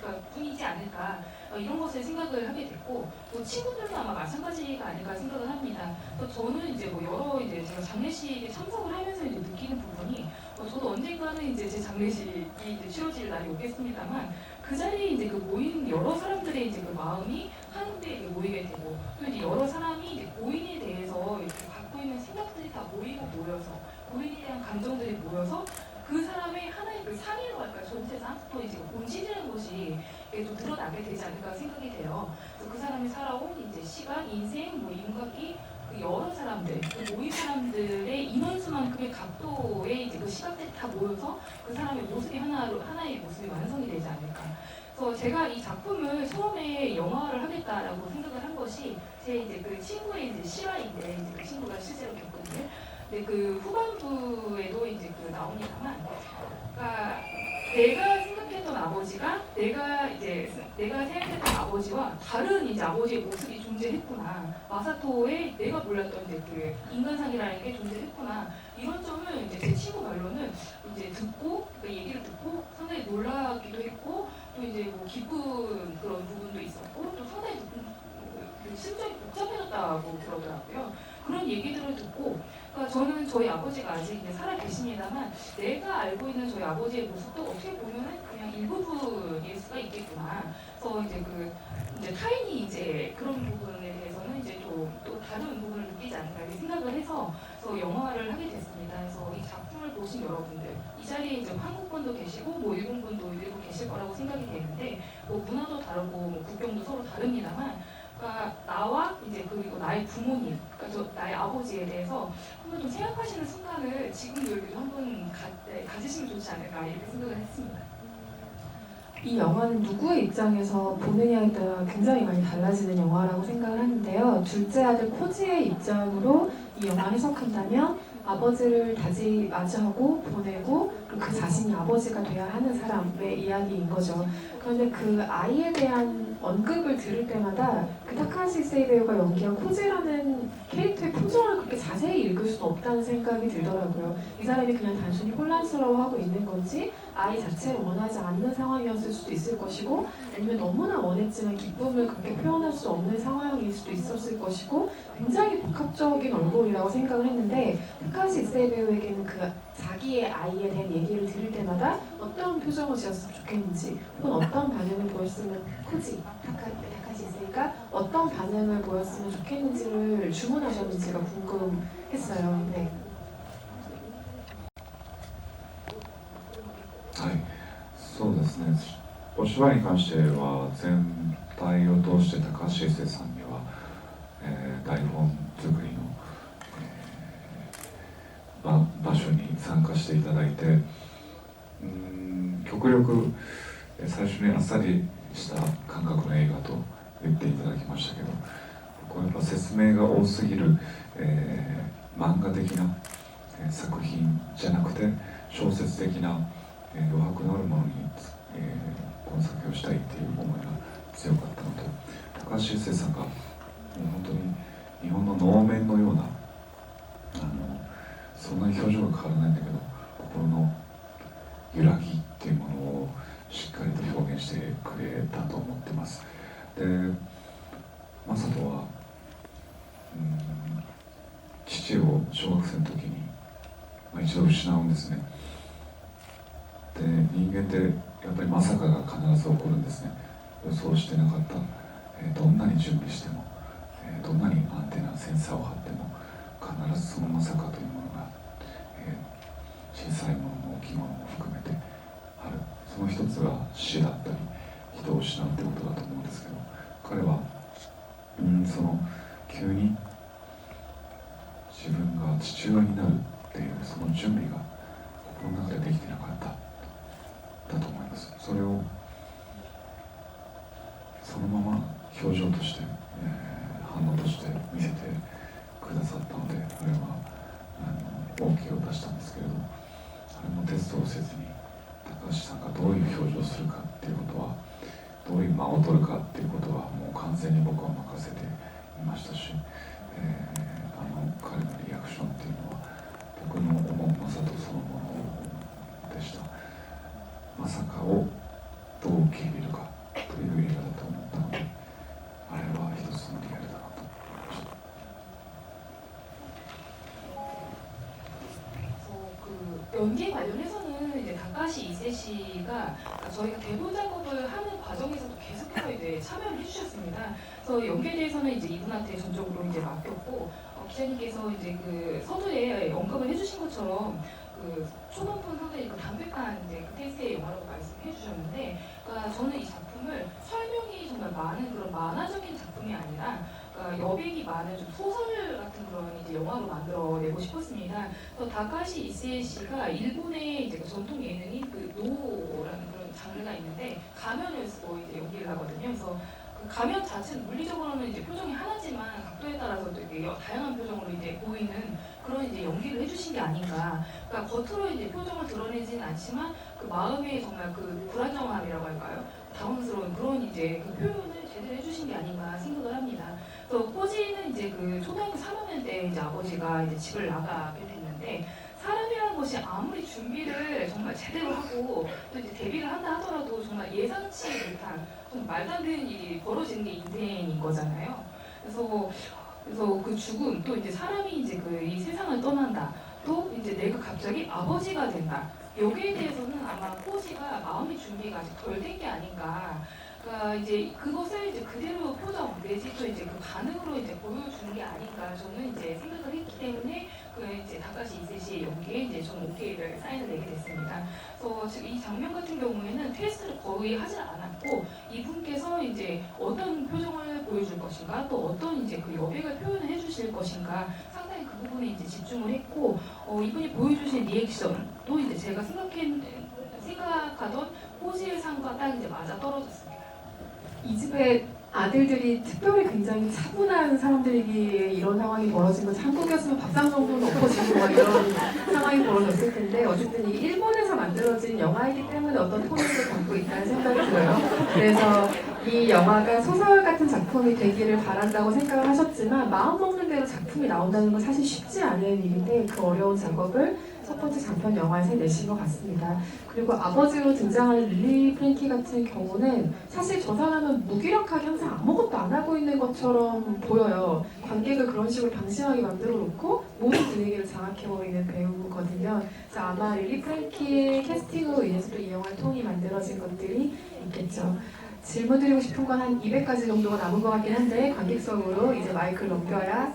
그러니까 뿐이지 않을까, 이런 것을 생각을 하게 됐고, 또 친구들도 아마 마찬가지가 아닐까 생각을 합니다. 또 저는 이제 뭐 여러 이제 제가 장례식에 참석을 하면서 이제 느끼는 부분이, 저도 언젠가는 이제 제 장례식이 이제 치러질 날이 오겠습니다만, 그 자리에 이제 그 모인 여러 사람들의 이제 그 마음이 한데 모이게 되고, 또 이제 여러 사람이 이제 고인에 대해서 이렇게 갖고 있는 생각들이 다 모여서 고인에 대한 감정들이 모여서 그 사람의 하나의 그 상의로 할까, 전체상 또 이제 본질이라는 것이 또 드러나게 되지 않을까 생각이 돼요. 그래서 그 사람이 살아온 이제 시간, 인생, 뭐 인각이 그 여러 사람들, 그 모인 사람들의 인원수만큼의 각도의 이제 그 시각들이 다 모여서 그 사람의 모습이 하나의 모습이 완성이 되지 않을까. 그래서 제가 이 작품을 처음에 영화를 하겠다라고 생각을 한 것이 제 이제 그 친구의 이제 실화인데, 이제 그 친구가 실제로 겪은 일. 근데 그 후반부에도 이제 그 나옵니다만, 그러니까 내가 생각했던 아버지가 내가 생각했던 아버지와 다른 이제 아버지의 모습이 존재했구나. 마사토의 내가 몰랐던 이제 그 인간상이라는 게 존재했구나. 이런 점을 이제 제 친구 말로는 이제 듣고, 그 얘기를 듣고 상당히 놀라기도 했고, 또 이제 뭐 기쁜 그런 부분도 있었고, 또 상당히 그 심정이 복잡해졌다고 그러더라고요. 그런 얘기들을 듣고, 그러니까 저는 저희 아버지가 아직 이제 살아 계십니다만, 내가 알고 있는 저희 아버지의 모습도 어떻게 보면은 그냥 일부분일 수가 있겠구나. 그래서 이제 타인이 이제 그런 부분에 대해서는 이제 또 다른 부분을 느끼지 않을까 이렇게 생각을 해서 영화를 하게 됐습니다. 그래서 이 작품을 보신 여러분들, 이 자리에 이제 한국분도 계시고 뭐 일본분도 일부 계실 거라고 생각이 되는데, 뭐 문화도 다르고 뭐 국경도 서로 다릅니다만, 그러니까 나와 이제 그리고 나의 부모님, 그러니까 나의 아버지에 대해서 한번 좀 생각하시는 순간을 지금도 여기도 한번 가지시면 좋지 않을까 이렇게 생각을 했습니다. 이 영화는 누구의 입장에서 보느냐에 따라 굉장히 많이 달라지는 영화라고 생각을 하는데요. 둘째 아들 코지의 입장으로 이 영화를 해석한다면 아버지를 다시 맞이하고 보내고 그 자신이 아버지가 돼야 하는 사람의 이야기인 거죠. 그런데 그 아이에 대한 언급을 들을 때마다 그 타카시 세이베오가 연기한 코지라는 캐릭터의 표정을 그렇게 자세히 읽을 수는 없다는 생각이 들더라고요. 이 사람이 그냥 단순히 혼란스러워하고 있는 건지, 아이 자체를 원하지 않는 상황이었을 수도 있을 것이고, 아니면 너무나 원했지만 기쁨을 그렇게 표현할 수 없는 상황일 수도 있었을 것이고, 굉장히 복합적인 얼굴이라고 생각을 했는데, 타카시 세이베오에게는 그 자기의 아이에 대한 얘기를 들을 때마다 어떤 표정을 지었으면 좋겠는지, 혹은 어떤 반응을 보였으면 코지, 타카시 세이가 어떤 반응을 보였으면 좋겠는지를 주문하셨는지가 궁금했어요. 네. はい、そうですね。お芝居に関しては全体を通して高橋一生さんには、台本作りの、場所に参加していただいて、極力最初にあっさりした感覚の映画と言っていただきましたけど、こうやっぱ説明が多すぎる、漫画的な、作品じゃなくて小説的な、余白のあるものに、この作品をしたいっていう思いが強かったのと、高橋一生さんがもう本当に日本の能面のようなそんなに表情が変わらないんだけど心の揺らぎっていうものをしっかりと表現してくれたと思ってます。で、雅人は父を小学生の時に、一度失うんですね。で、人間ってやっぱりまさかが必ず起こるんですね。予想してなかった、どんなに準備しても、どんなにアンテナセンサーを張っても必ずそのまさかというものが、小さいものも大きいものも含めてある。その一つが死だったり人を失うってことだと思うんですけど、彼はその急に自分が父親になるっていうその準備が心の中でできてなかっただと思います。それをそのまま表情として、反応として見せてくださったので、あれはOK を出したんですけれど、あれもテストをせずに高橋さんがどういう表情をするかっていうことは、どういう間を取るかっていうことはもう完全に僕は任せていましたし、彼のリアクションっていうのは僕の思うまさとそのものでした。まさかをどう受け入れるかという映画だと思ったので、あれは一つのリアルだなと思いました。 연기 관련해서는 이제 다카시 이세 씨가 저희가 대본 작업을 하는 과정에서도 계속해서 이제 참여를 해주셨습니다. 그래서 연기에 대해서는 이제 이분한테 전적으로 이제 맡겼고, 기자님께서 이제 그 서두에 언급을 해주신 것처럼 그 초반부는 상당히 그 담백한 이제 그 테이스트의 영화라고 말씀해 주셨는데, 그러니까 저는 이 작품을 설명이 정말 많은 그런 만화적인 작품이 아니라 여백이 많은 좀 소설 같은 그런 이제 영화로 만들어내고 싶었습니다. 그래서 다카시 이세 씨가 일본의 이제 그 전통 예능인 그 노라는 그런 장르가 있는데 가면을 쓰고 이제 연기를 하거든요. 그래서 그 가면 자체는 물리적으로는 이제 표정이 하나지만 각도에 따라서 되게 다양한 표정으로 이제 보이는 그런 이제 연기를 해주신 게 아닌가. 그러니까 겉으로 이제 표정을 드러내지는 않지만 그 마음의 정말 그 불안정함이라고 할까요? 당황스러운 그런 이제 그 표현을 제대로 해주신 게 아닌가 생각을 합니다. 또 꼬지는 이제 그 초등학교 3학년 때 이제 아버지가 이제 집을 나가게 됐는데, 사람이라는 것이 아무리 준비를 정말 제대로 하고 또 이제 데뷔를 한다 하더라도 정말 예상치 못한 좀 말도 안 되는 일이 벌어지는 게 인생인 거잖아요. 그래서 그 죽음, 또 이제 사람이 이제 그 이 세상을 떠난다, 또 이제 내가 갑자기 아버지가 된다, 여기에 대해서는 아마 꼬지가 마음의 준비가 아직 덜 된 게 아닌가. 그러니까 이제 그것을 이제 그대로 표정 내지 또 이제 그 반응으로 이제 보여주는 게 아닌가 저는 이제 생각을 했기 때문에 그 이제 다카시 이세 씨의 연기에 이제 좀 오케이를 사인을 내게 됐습니다. 그래서 지금 이 장면 같은 경우에는 테스트를 거의 하지 않았고, 이분께서 이제 어떤 표정을 보여줄 것인가, 또 어떤 이제 그 여백을 표현을 해주실 것인가 상당히 그 부분에 이제 집중을 했고, 이분이 보여주신 리액션도 이제 제가 생각하던 꼬지의 상과 딱 이제 맞아 떨어졌습니다. 이 집의 아들들이 특별히 굉장히 차분한 사람들이기에 이런 상황이 벌어진 거지, 한국이었으면 밥상 정도는 엎어지고 막 이런 상황이 벌어졌을 텐데, 어쨌든 이 일본에서 만들어진 영화이기 때문에 어떤 톤을 갖고 있다는 생각이 들어요. 그래서 이 영화가 소설 같은 작품이 되기를 바란다고 생각을 하셨지만, 마음 먹는 대로 작품이 나온다는 건 사실 쉽지 않은 일인데, 그 어려운 작업을 첫 번째 장편 영화에서 내신 것 같습니다. 그리고 아버지로 등장하는 릴리 프랭키 같은 경우는 사실 저 사람은 무기력하게 항상 아무것도 안 하고 있는 것처럼 보여요. 관객을 그런 식으로 방심하게 만들어 놓고 모든 분위기를 장악해버리는 배우거든요. 그래서 아마 릴리 프랭키의 캐스팅으로 인해서도 이 영화의 톤이 만들어진 것들이 있겠죠. 질문 드리고 싶은 건 한 200가지 정도가 남은 것 같긴 한데, 관객석으로 이제 마이크를 넘겨야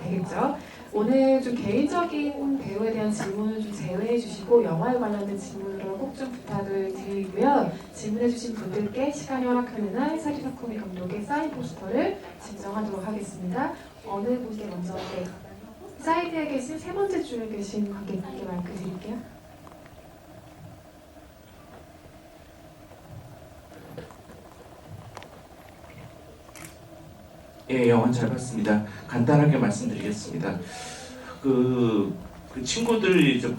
되겠죠. 오늘 좀 개인적인 배우에 대한 질문을 좀 제외해 주시고 영화에 관련된 질문으로 꼭 좀 부탁을 드리고요. 질문해 주신 분들께 시간이 허락하는 한 사키사쿠미 감독의 사인 포스터를 증정하도록 하겠습니다. 어느 분께 먼저, 사이드에 계신 세 번째 줄에 계신 관객분께 마이크 드릴게요. 예, 영화 잘 봤습니다. 간단하게 말씀드리겠습니다. 그 그 친구들이 좀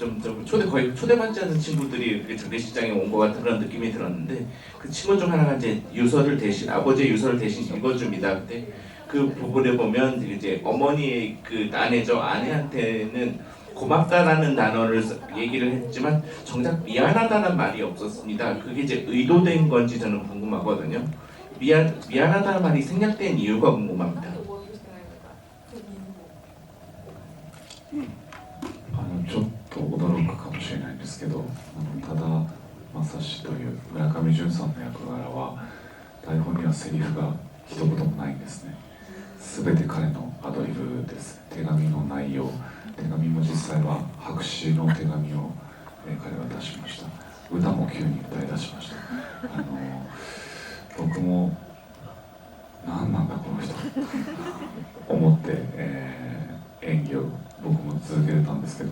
거의 초대받지 않는 친구들이 이렇게 장례식장에 온 것 같은 그런 느낌이 들었는데 그 친구 중 하나가 이제 유서를 대신 아버지의 유서를 대신 읽어줍니다. 근데 그 부분에 보면 이제 어머니의 그 아내한테는 고맙다라는 단어를 얘기를 했지만 정작 미안하다는 말이 없었습니다. 그게 이제 의도된 건지 저는 궁금하거든요. 미안하다는 말이 생략된 이유가 궁금합니다. ちょっと驚くかもしれないんですけど、多田正史という村上淳さんの役柄は台本にはセリフが一言もないんですね。全て彼のアドリブです。手紙の内容、手紙も実際は白紙の手紙を、彼は出しました。歌も急に歌い出しました。僕も何なんだこの人思って、演技を僕も続けてたんですけど、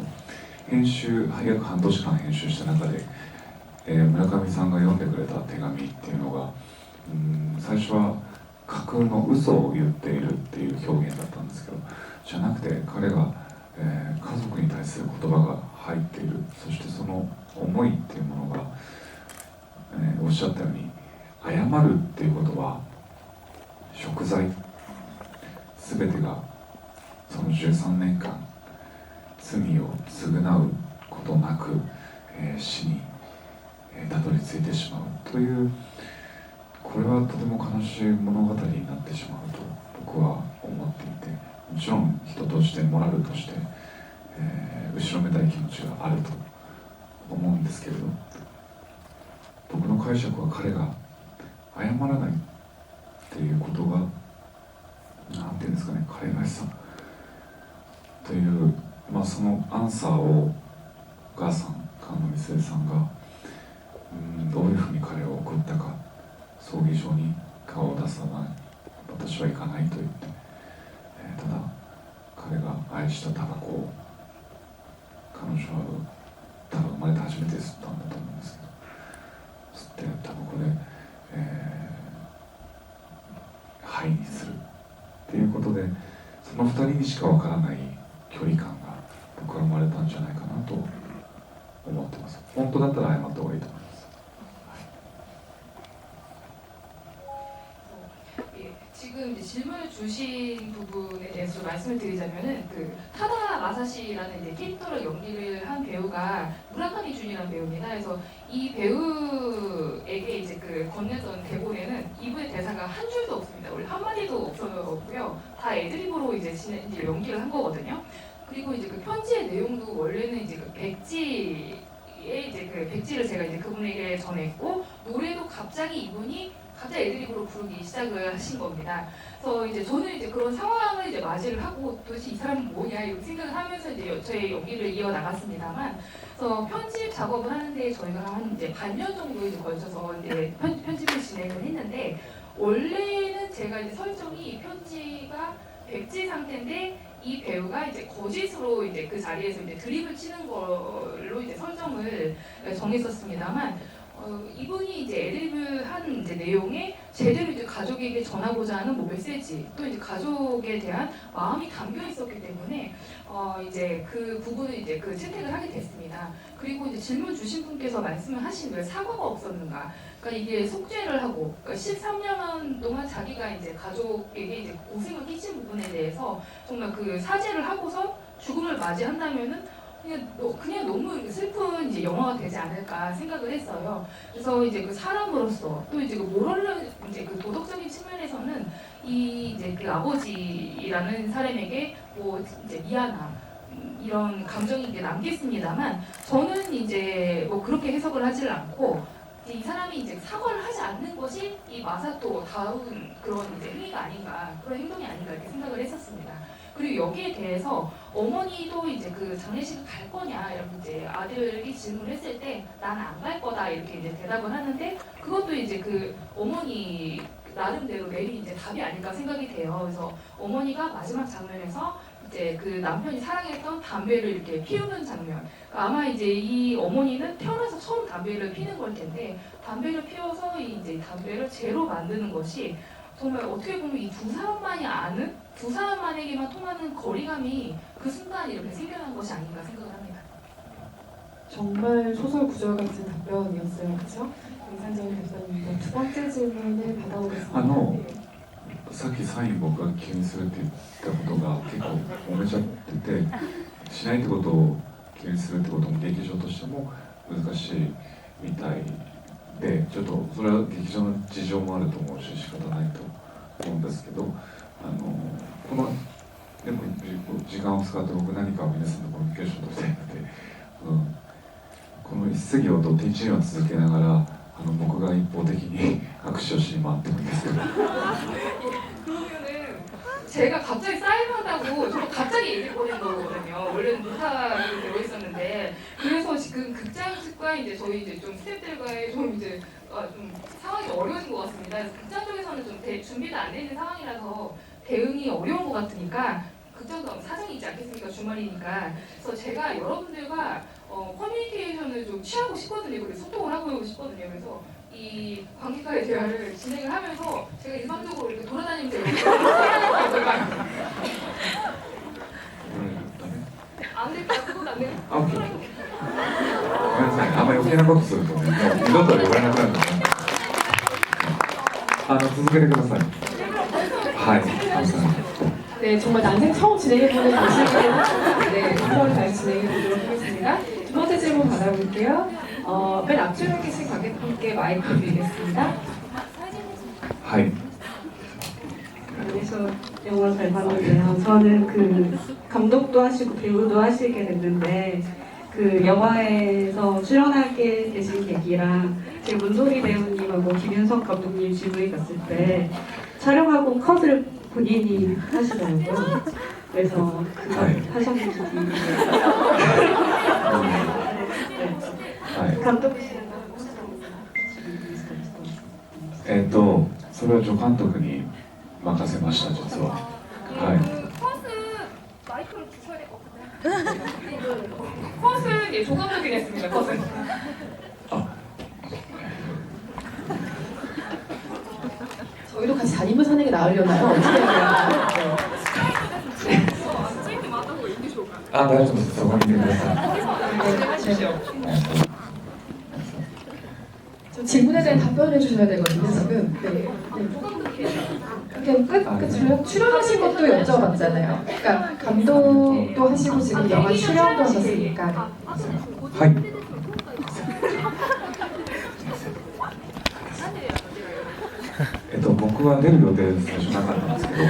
約半年間編集した中で、村上さんが読んでくれた手紙っていうのが、最初は架空の嘘を言っているっていう表現だったんですけど、じゃなくて彼が、家族に対する言葉が入っている、そしてその思いっていうものが、おっしゃったように謝るっていうことは贖罪、全てがその13年間罪を償うことなく、死に、たどり着いてしまうという、これはとても悲しい物語になってしまうと僕は思っていて、もちろん人としてモラルとして、後ろめたい気持ちがあると思うんですけれど、僕の解釈は彼が謝らないっていうことがなんていうんですかね、彼らしさという、そのアンサーをお母さん菅野美鈴さんがどういうふうに彼を送ったか、葬儀場に顔を出さない、私は行かないと言って、ただ彼が愛したタバコを彼女は多分生まれて初めて吸ったんだと思うんですけど、吸ってタバコで、灰にするっていうことで、その2人にしかわからない距離感が僕は生まれたんじゃないかなと思ってます。本当だったら謝った方がいいと思います。 지금 이제 질문을 주신 부분에 대해서 말씀을 드리자면은 그 타다 마사시라는 이제 캐릭터를 연기를 한 배우가 무라카미 준이라는 배우입니다. 그래서 이 배우에게 이제 그 건네던 대본에는 이분의 대사가 한 줄도 없습니다. 원래 한 마디도 없었고요. 다 애드립으로 이제 연기를 한 거거든요. 그리고 이제 그 편지의 내용도 원래는 이제 그 백지에 이제 그 백지를 제가 이제 그분에게 전했고, 노래도 갑자기 이분이 갑자기 애드립으로 부르기 시작을 하신 겁니다. 그래서 이제 저는 이제 그런 상황을 이제 맞이를 하고 도대체 이 사람은 뭐냐 이렇게 생각을 하면서 이제 저의 연기를 이어 나갔습니다만, 그래서 편집 작업을 하는데 저희가 한 이제 반년 정도에 걸쳐서 이제 편집을 진행을 했는데, 원래는 제가 이제 설정이 편지가 백지 상태인데 이 배우가 이제 거짓으로 이제 그 자리에서 이제 드립을 치는 걸로 이제 설정을 정했었습니다만, 이분이 이제 애드립을 한 이제 내용에 제대로 이제 가족에게 전하고자 하는 뭐 메시지, 또 이제 가족에 대한 마음이 담겨 있었기 때문에 이제 그 부분을 이제 그 채택을 하게 됐습니다. 그리고 이제 질문 주신 분께서 말씀을 하신 왜 사과가 없었는가? 그러니까 이게 속죄를 하고, 그러니까 13년 동안 자기가 이제 가족에게 이제 고생을 끼친 부분에 대해서 정말 그 사죄를 하고서 죽음을 맞이한다면은 그냥 너무 슬픈 이제 영화가 되지 않을까 생각을 했어요. 그래서 이제 그 사람으로서, 또 이제 그 모럴, 이제 그 도덕적인 측면에서는 이 이제 그 아버지라는 사람에게 뭐 이제 미안함, 이런 감정이 이제 남겠습니다만, 저는 이제 뭐 그렇게 해석을 하질 않고, 이 사람이 이제 사과를 하지 않는 것이 이 마사토 다운 그런 이제 행위가 아닌가, 그런 행동이 아닌가 이렇게 생각을 했었습니다. 그리고 여기에 대해서 어머니도 이제 그 장례식을 갈 거냐 이렇게 이제 아들이 질문을 했을 때 나는 안 갈 거다 이렇게 이제 대답을 하는데, 그것도 이제 그 어머니 나름대로 내린 이제 답이 아닐까 생각이 돼요. 그래서 어머니가 마지막 장면에서 이제 그 남편이 사랑했던 담배를 이렇게 피우는 장면, 그러니까 아마 이제 이 어머니는 태어나서 처음 담배를 피는 걸 텐데, 담배를 피워서 이제 담배를 재로 만드는 것이 정말 어떻게 보면 이 두 사람만이 아는, 두 사람만에게만 통하는 거리감이 그 순간 이렇게 생겨난 것이 아닌가 생각을 합니다. 정말 소설 구절 같은 답변이었어요. 그렇죠? 인상적인 답변입니다. 두 번째 질문을 받아보겠습니다. さっきサイン僕が気にするって言ったことが結構揉めちゃってて、しないってことを気にするってことも劇場としても難しいみたいで、ちょっとそれは劇場の事情もあると思うし仕方ないと思うんですけど、このでも時間を使って僕何か皆さんとコミュニケーション取りたいので、この一石をとティーチンを続けながら僕が一方的に握手をしに回ってるんですけど。 그러면은 제가 갑자기 사인한다고 저도 갑자기 얘기해버린 거거든요. 원래는 못하기로 되어 있었는데 그래서 지금 극장 측과 이제 저희 이제 좀 스태프들과의 좀 이제 좀 상황이 어려워진 것 같습니다. 그래서 극장 쪽에서는 좀 준비가 안 돼 있는 상황이라서 대응이 어려운 것 같으니까 극장도 사정이 있지 않겠습니까? 주말이니까. 그래서 제가 여러분들과 커뮤니케이션을 좀 취하고 싶거든요. 그리고 소통을 하고 싶거든요. 그래서 이 관객과의 대화를 진행을 하면서 제가 일반적으로 이렇게 돌아다니면서 안 될까요? 그건 안 돼요? あ、OK。ごめんなさい。あんまり余計なことするとね、もう二度と呼ばれなくなるので。続けてください。はい。네, 정말 난생 처음 진행해보는 방식이긴 한데 네, 서울 잘 진행해보도록 하겠습니다. 두 번째 질문 받아볼게요. 맨 앞줄에 계신 관객분께 마이크 드리겠습니다. はい。 그래서 영화 잘 봤는데요. 저는 그 감독도 하시고 배우도 하시게 됐는데 그 영화에서 출연하게 되신 계기랑 제 문소리 배우님하고 김윤석 감독님 GV 갔을 때 촬영하고 컷을 본인이 하시더라고요. 그래서 그거 하셨는지 감독이시라고 それは助監督に任せました実は。はい。 컷은 마이크를 주셔야 될 것 같은데. 컷은 예, 조감독이 됐습니다. 컷은. 저희도 같이 다니면서 하는 게 나으려나요? 어떻게 해야 돼요? あ、大丈夫です。そこにいてください。 네, 하십시오. 좀 질문에 대한 답변을 해주셔야 되거든요, 지금. 네. 그냥 끝으로요? 출연하신 것도 여쭤봤잖아요. 그러니까 감독도 하시고 지금 영화 출연도 하셨으니까. はい。僕は出る予定最初なかったんですけど、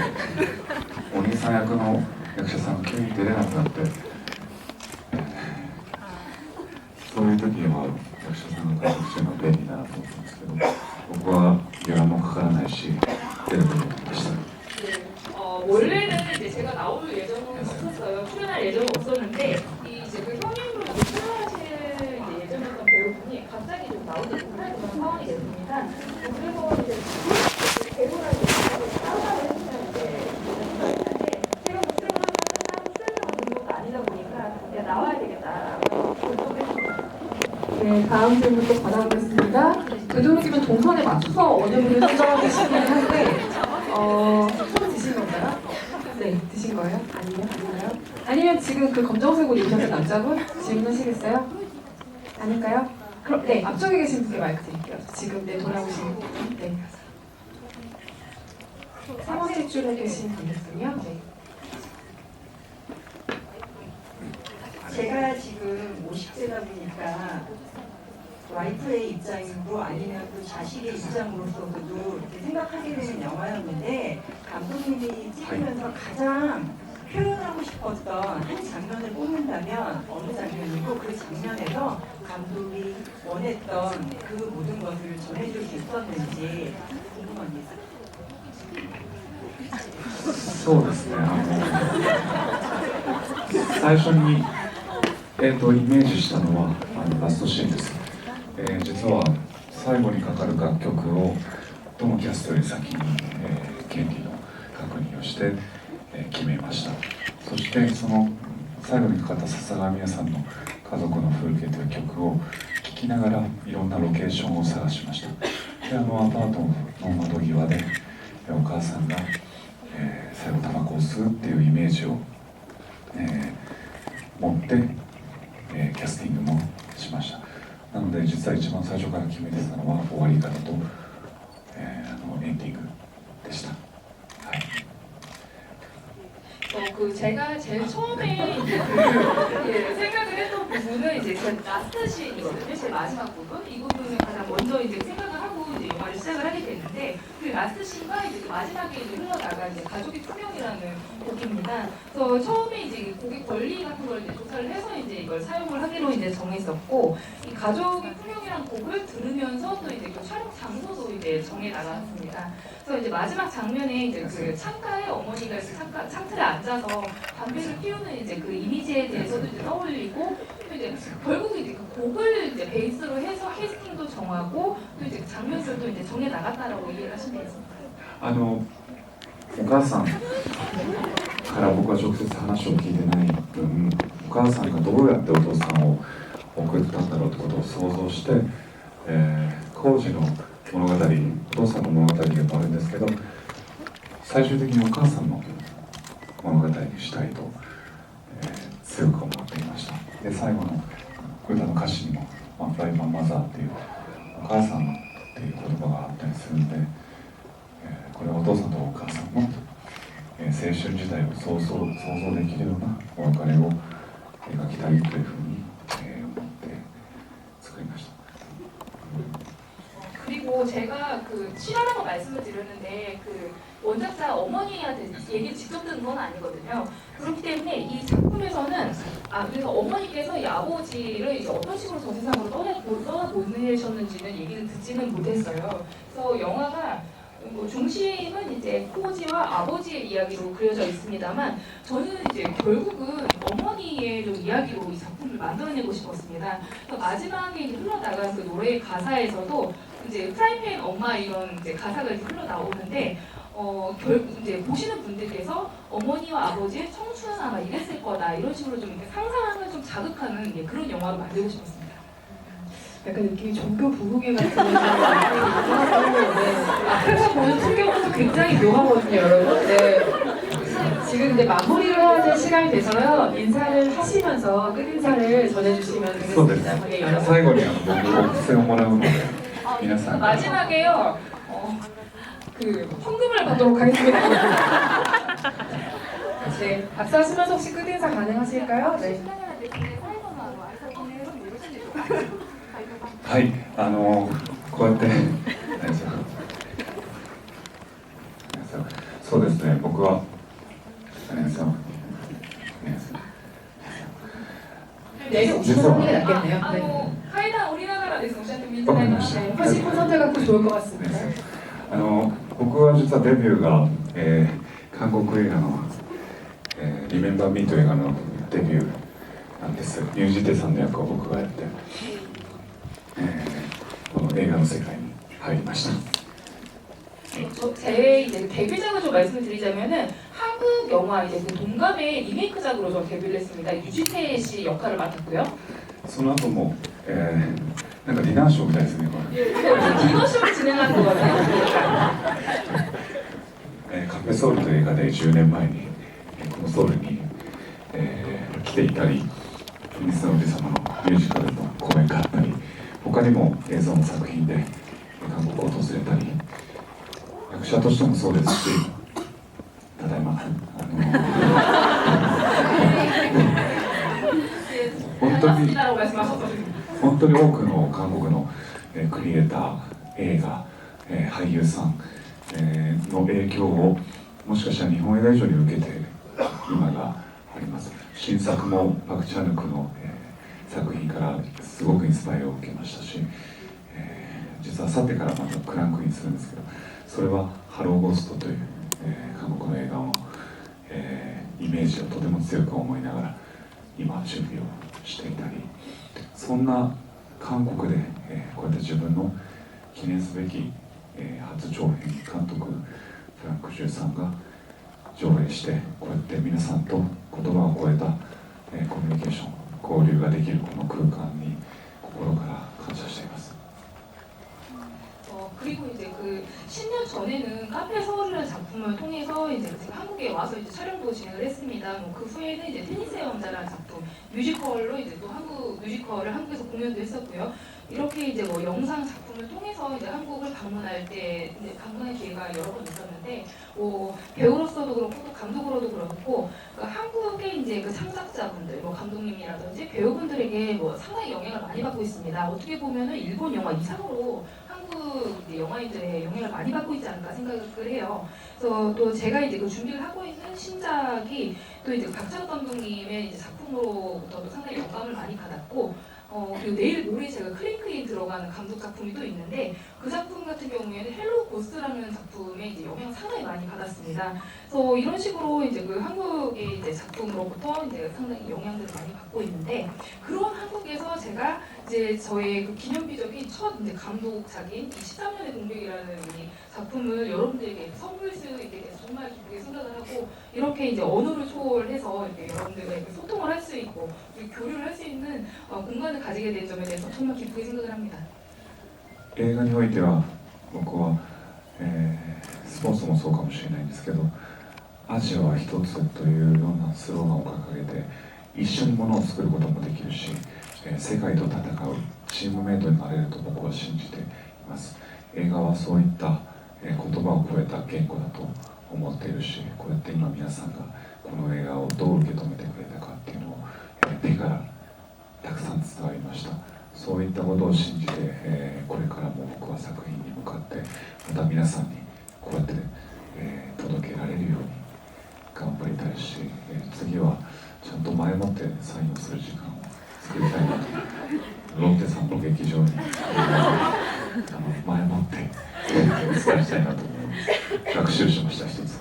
お兄さん役の役者さんが急に出れなくなって、そういう時は役者さんが監督してるのは便利だなと思ったんですけど、僕はギャラもかからないし出ることでした。 원래는 이제 제가 나올 예정은 없었어요. 출연할 예정은 없었는데 이제 그 형님으로 출연하실 예정이었던 배우분이 갑자기 좀 나오지 못할 그런 상황이 됐습니다. 그래서 이제 배우랑 싸움을 해주면 이제 제가 뭐 출연하면 출연료가 는 것도 아니다 보니까 내가 나와야 되겠다라고 결정했습니다. 네, 다음 질문 또 받아보겠습니다. 되도록이면 동선에 맞춰서 어느 분을 선정하시긴 한데 손 드신 건가요? 네, 드신 거예요? 아니면? 아니면 지금 그 검정색 옷 입으셨던 남자분 질문하시겠어요? 아닐까요? 그럼 네, 앞쪽에 계신 분께 마이크 드릴게요. 지금 네, 돌아오신 분. 네. 세 번째 줄에 계신 분이요. 네. 제가 지금 50세다 보니까 와이프의 입장이고 아니면 또 자식의 입장으로서도 이렇게 생각하게 되는 영화였는데 감독님이 찍으면서 가장 표현하고 싶었던 한 장면을 뽑는다면 어느 장면이고 그 장면에서 감독이 원했던 그 모든 것을 전해줄 수 있었는지 궁금합니다. そうですね。最初にイメージしたのはラストシーンです。実は最後にかかる楽曲をどのキャストより先に、権利の確認をして、決めました。そしてその最後にかかった笹川美也さんの「家族の風景」という曲を聴きながらいろんなロケーションを探しました。でアパートの窓際で、お母さんが、最後タバコを吸うっていうイメージを、持って、キャスティングもしました。なので実は一番最初から決めてたのは終わり方と、エンディングでした。はい。 제가 제일 처음에 이제 생각을 했던 부분은 이제 제 라스트 씬이거든요. 제 마지막 부분. 이 부분을 가장 먼저 이제 생각을 하고 이제 영화를 시작을 하게 됐는데 그 라스트 씬과 이제 그 마지막에 이제 흘러나간 이제 가족의 투명이라는 곡입니다. 그래서 처음에 이제 곡의 권리 같은 걸 이제 조사를 해서 이제 이걸 사용을 하기로 이제 정했었고 이 가족의 투명이라는 곡을 들으면서 또 이제 그 촬영 장소도 이제 정해 나갔습니다. 그래서 이제 마지막 장면에 이제 그 창가에 어머니가 이제 창틀에 앉아서 담배를 피우는 이제 그 이미지에 대해서도 이제 떠올리고 또 이제 결국 이제 그 곡을 이제 베이스로 해서 캐스팅도 정하고 또 이제 장면들도 이제 정해 나갔다라고 이해를 하시면 되겠습니다. お母さんから僕は直接話を聞いてない分、お母さんがどうやってお父さんを送ったんだろうってことを想像して、工事の物語、お父さんの物語でもあるんですけど、最終的にお母さんの物語にしたいと、強く思っていました。で、最後の歌の歌詞にも「フライマンマザー」っていうお母さんっていう言葉があったりするんで、これはお父さんとお母さんの、青春時代を想像できるようなお別れを描きたいというふうに、思って作りました。 그리고 제가 그 실화라고 말씀을 드렸는데 그 원작자 어머니한테 얘기를 직접 듣는 건 아니거든요. 그렇기 때문에 이 작품에서는 그래서 어머니께서 이 아버지를 이제 어떤 식으로 저 세상으로 떠나보내셨는지는 얘기를 듣지는 못했어요. 그래서 영화가 뭐 중심은 이제 코지와 아버지의 이야기로 그려져 있습니다만 저는 이제 결국은 어머니의 좀 이야기로 이 작품을 만들어내고 싶었습니다. 그래서 마지막에 이제 흘러나간 그 노래의 가사에서도 이제 프라이팬 엄마 이런 이제 가사가 이제 흘러나오는데 결국 이제 보시는 분들께서 어머니와 아버지의 청춘은 아마 이랬을 거다 이런 식으로 좀 이렇게 상상을 좀 자극하는 그런 영화로 만들고 싶었습니다. 약간 느낌이 종교 부흥회 같은 그런 앞에서 보는 풍경도 굉장히 묘하거든요, 여러분. 네. 지금 이제 마무리를 해야 될 시간이 돼서요. 인사를 하시면서 끝인사를 전해주시면 되겠습니다. 관객 여러분. 最後に僕が付箋をもらうので皆さん 마지막에요. 그 헌금을 받도록 하겠습니다. 네, 박수하시면서 혹시 끝인사 가능하실까요? 네. はい、こうやってそうですね、僕は네, 웃으시는 게 낫겠네요. 네. 카이다 우리나라です。 네, 훨씬 선택하고 좋을 것 같습니다. 僕は実はデビューが、韓国映画の「リメンバー・ミー」という映画のデビューなんです。ユージテさんの役を僕がやって、この映画の世界に入りました。 제 이제 데뷔작을 좀 말씀드리자면은 한국 영화 이제 그 동감의 리메이크작으로 저 데뷔를 했습니다. 유지태 씨 역할을 맡았고요. その後も、なんかディナーショーみたいですね、これ。 디너쇼를 진행하는 거거든요. カフェソウルという映画で10年前にこのソウルに、来ていたり、ミスのおじ様のミュージカルの公演があったり、他にも映像の作品で韓国を訪れたり、役者としてもそうですし、ただいま本当に多くの韓国のクリエイター、映画、俳優さんの影響をもしかしたら日本映画以上に受けている今があります。新作もパク・チャヌクの、作品からすごくインスパイアを受けましたし、実はあさってからまたクランクインするんですけど、それはハローゴーストという、韓国の映画の、イメージをとても強く思いながら今準備をしていたり、そんな韓国で、こうやって自分の記念すべき初長編監督フランク・ジュさんが上映して、こうやって皆さんと言葉を超えた、コミュニケーション交流ができるこの空間に心から感謝しています。 그리고 이제 그 10년 전에는 카페 서울이라는 작품을 통해서 이제 제가 한국에 와서 이제 촬영도 진행을 했습니다. 뭐 그 후에는 이제 테니스의 왕자라는 작품 뮤지컬로 이제 또 한국 뮤지컬을 한국에서 공연도 했었고요. 이렇게 이제 뭐 영상 작품을 통해서 이제 한국을 방문할 때 이제 방문할 기회가 여러 번 있었는데 배우로서도 그렇고 또 감독으로도 그렇고 그 한국의 이제 그 창작자분들 뭐 감독님이라든지 배우분들에게 뭐 상당히 영향을 많이 받고 있습니다. 어떻게 보면은 일본 영화 이상으로 한국 이제 영화인들의 영향을 많이 받고 있지 않을까 생각을 해요. 그래서 또 제가 이제 그 준비를 하고 있는 신작이 또 이제 박찬욱 감독님의 이제 작품으로부터도 상당히 영감을 많이 받았고 그리고 내일 모레 제가 크링크인 들어가는 감독 작품이 또 있는데 그 작품 같은 경우에는 헬로 고스라는 작품에 이제 영향을 상당히 많이 받았습니다. 그래서 이런 식으로 이제 그 한국의 이제 작품으로부터 이제 상당히 영향들을 많이 받고 있는데 그런 한국에서 제가 이제 저의 그 기념비적인 첫 이제 감독작인 23년의 공백이라는 이 작품을 여러분들에게 선보일 수 있게 돼서 정말 기쁘게 생각을 하고 이렇게 이제 언어를 초월해서 이렇게 여러분들에게 소통을 할 수 있고 교류를 할 수 있는 공간을 가지게 된 점에 대해서 정말 기쁘게 생각을 합니다. 映画においては僕は、スポーツもそうかもしれないんですけどアジアは一つというようなスローガンを掲げて一緒にものを作ることもできるし、世界と戦うチームメイトになれると僕は信じています。映画はそういった、言葉を超えた言語だと思っているしこうやって今皆さんがこの映画をどう受け止めてくれたかっていうのを、手からたくさん伝わりました。そういったことを信じて、これからも僕は作品に向かってまた皆さんにこうやって、届けられるように頑張りたいし、次はちゃんと前もってサインをする時間を作りたいなとロッテさんの劇場に、前もってお伝えしたいなと思います。学習しました一つ。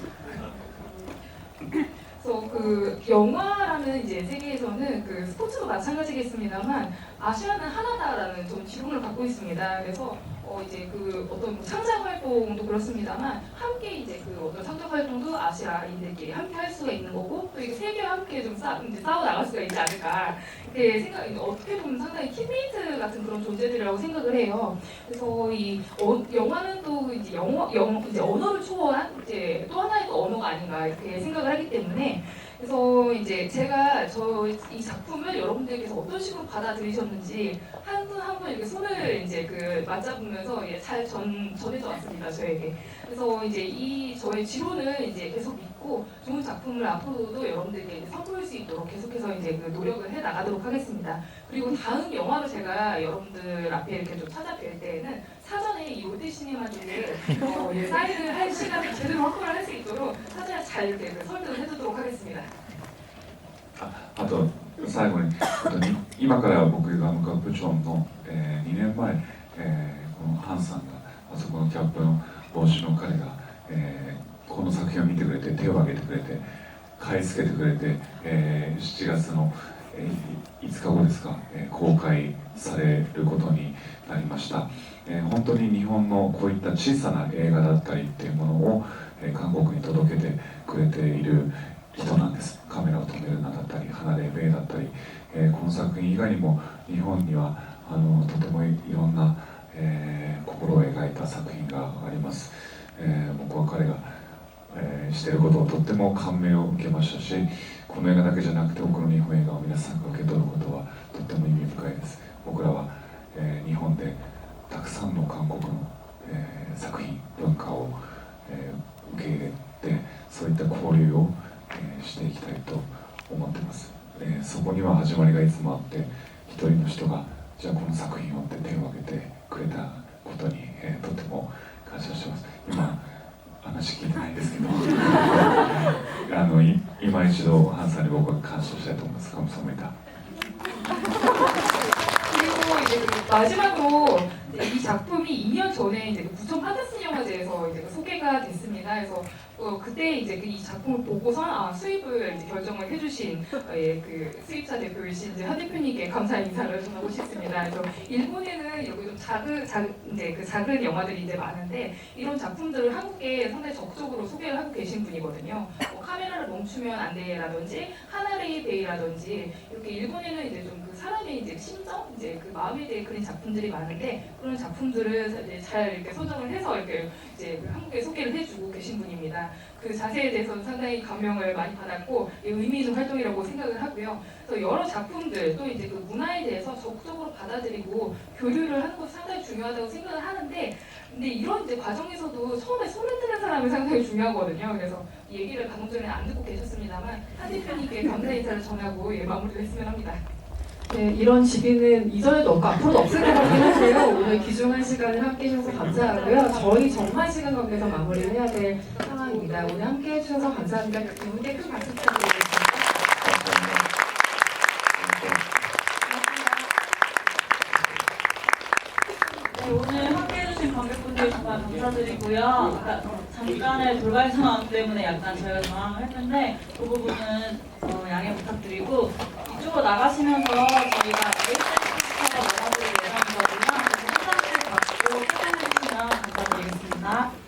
그래서 그 영화라는 이제 세계에서는 그 스포츠도 마찬가지겠습니다만 아시아는 하나다라는 좀 지론을 갖고 있습니다. 그래서 이제 그 어떤 뭐 창작 활동도 그렇습니다만 함께 이제 그 어떤 창작 활동도 아시아인들끼리 함께 할 수가 있는 거고 또 이게 세계와 함께 좀 이제 싸워 나갈 수가 있지 않을까 이렇게 어떻게 보면 상당히 팀메이트 같은 그런 존재들이라고 생각을 해요. 그래서 이 영화는 또 이제 이제 언어를 초월한 이제 또 하나의 또 언어가 아닌가 이렇게 생각을 하기 때문에 그래서 이제 제가 이 작품을 여러분들께서 어떤 식으로 받아들이셨는지 한 분 한 분 이렇게 손을 이제 그 맞잡으면서 잘 전해져 왔습니다 저에게. 그래서 이제 저의 지론을 이제 계속 믿고 좋은 작품을 앞으로도 여러분들에게 선보일 수 있도록 계속해서 이제 그 노력을 해 나가도록 하겠습니다. 그리고 다음 영화로 제가 여러분들 앞에 이렇게 좀 찾아뵐 때에는 사전에 이 롯데시네마들을 사인을 할 시간을 제대로 확보를 할 수 있도록 사전에 잘 이렇게 설득을 해두도록 하겠습니다. あと最後に今から僕が向かう部長の、2年前、このハンさんがあそこのキャップの帽子の彼が、この作品を見てくれて手を挙げてくれて買い付けてくれて、7月の、5日後ですか、公開されることになりました、本当に日本のこういった小さな映画だったりっていうものを、韓国に届けてくれている人なんです。カメラを止めるなだったり離れ目だったり、この作品以外にも日本にはとてもいろんな、心を描いた作品があります、僕は彼が、していることをとっても感銘を受けましたしこの映画だけじゃなくて多くの日本映画を皆さんが受け取ることはとっても意味深いです。僕らは、日本でたくさんの韓国の、作品文化を、受け入れてそういった交流をしていきたいと思ってます、そこには始まりがいつもあって一人の人がじゃあこの作品をって手を挙げてくれたことに、とても感謝してます。今話聞いてないんですけど今一度ハンさんに僕は感謝したいと思います。감사합니다. 그리고 이제 마지막으로 이 작품이 2년 전에 이제 부천 판타스 영화제에서 이제 소개가 됐습니다. 그래서 그때 이제 이 작품을 보고서 수입을 이제 결정을 해주신 그 수입사 대표이신 이제 한 대표님께 감사 인사를 전하고 싶습니다. 그래서 일본에는 여기 좀 작은 영화들이 이제 많은데 이런 작품들을 한국에 상당히 적극적으로 소개를 하고 계신 분이거든요. 카메라를 멈추면 안 돼라든지 하나리 베이라든지 이렇게 일본에는 이제 좀 그 사람의 이제 심정, 이제 그 마음에 대해 그린 작품들이 많은데 그런 작품들을 이제 잘 이렇게 선정을 해서 이렇게 이제 한국에 소개를 해주고 계신 분입니다. 그 자세에 대해서는 상당히 감명을 많이 받았고 의미 있는 활동이라고 생각을 하고요. 그래서 여러 작품들 또 이제 그 문화에 대해서 적극적으로 받아들이고 교류를 하는 것이 상당히 중요하다고 생각을 하는데 근데 이런 이제 과정에서도 처음에 손을 뜨는 사람이 상당히 중요하거든요. 그래서 이 얘기를 방금 전에 안 듣고 계셨습니다만 한 대표님께 감사 인사를 전하고 마무리를 했으면 합니다. 네, 이런 집이는 이전에도 없고 앞으로도 없을 것 같긴 한데요. 오늘 귀중한 시간을 함께 해주셔서 감사하고요. 저희 정말 시간 관계에서 마무리를 해야 될 상황입니다. 오늘 함께 해주셔서 감사합니다. 두 분께 큰 박수 부탁드리겠습니다. 네, 오늘 함께해주신 관객분들 정말 감사드리고요. 아까 잠깐의 돌발 상황 때문에 약간 저희가 당황을 했는데 그 부분은 양해 부탁드리고 이쪽으로 나가시면서 저희가 에이센스가 나가볼 예정이거든요. 그래서 한 장씩 받고 사진해주시면 감사드리겠습니다.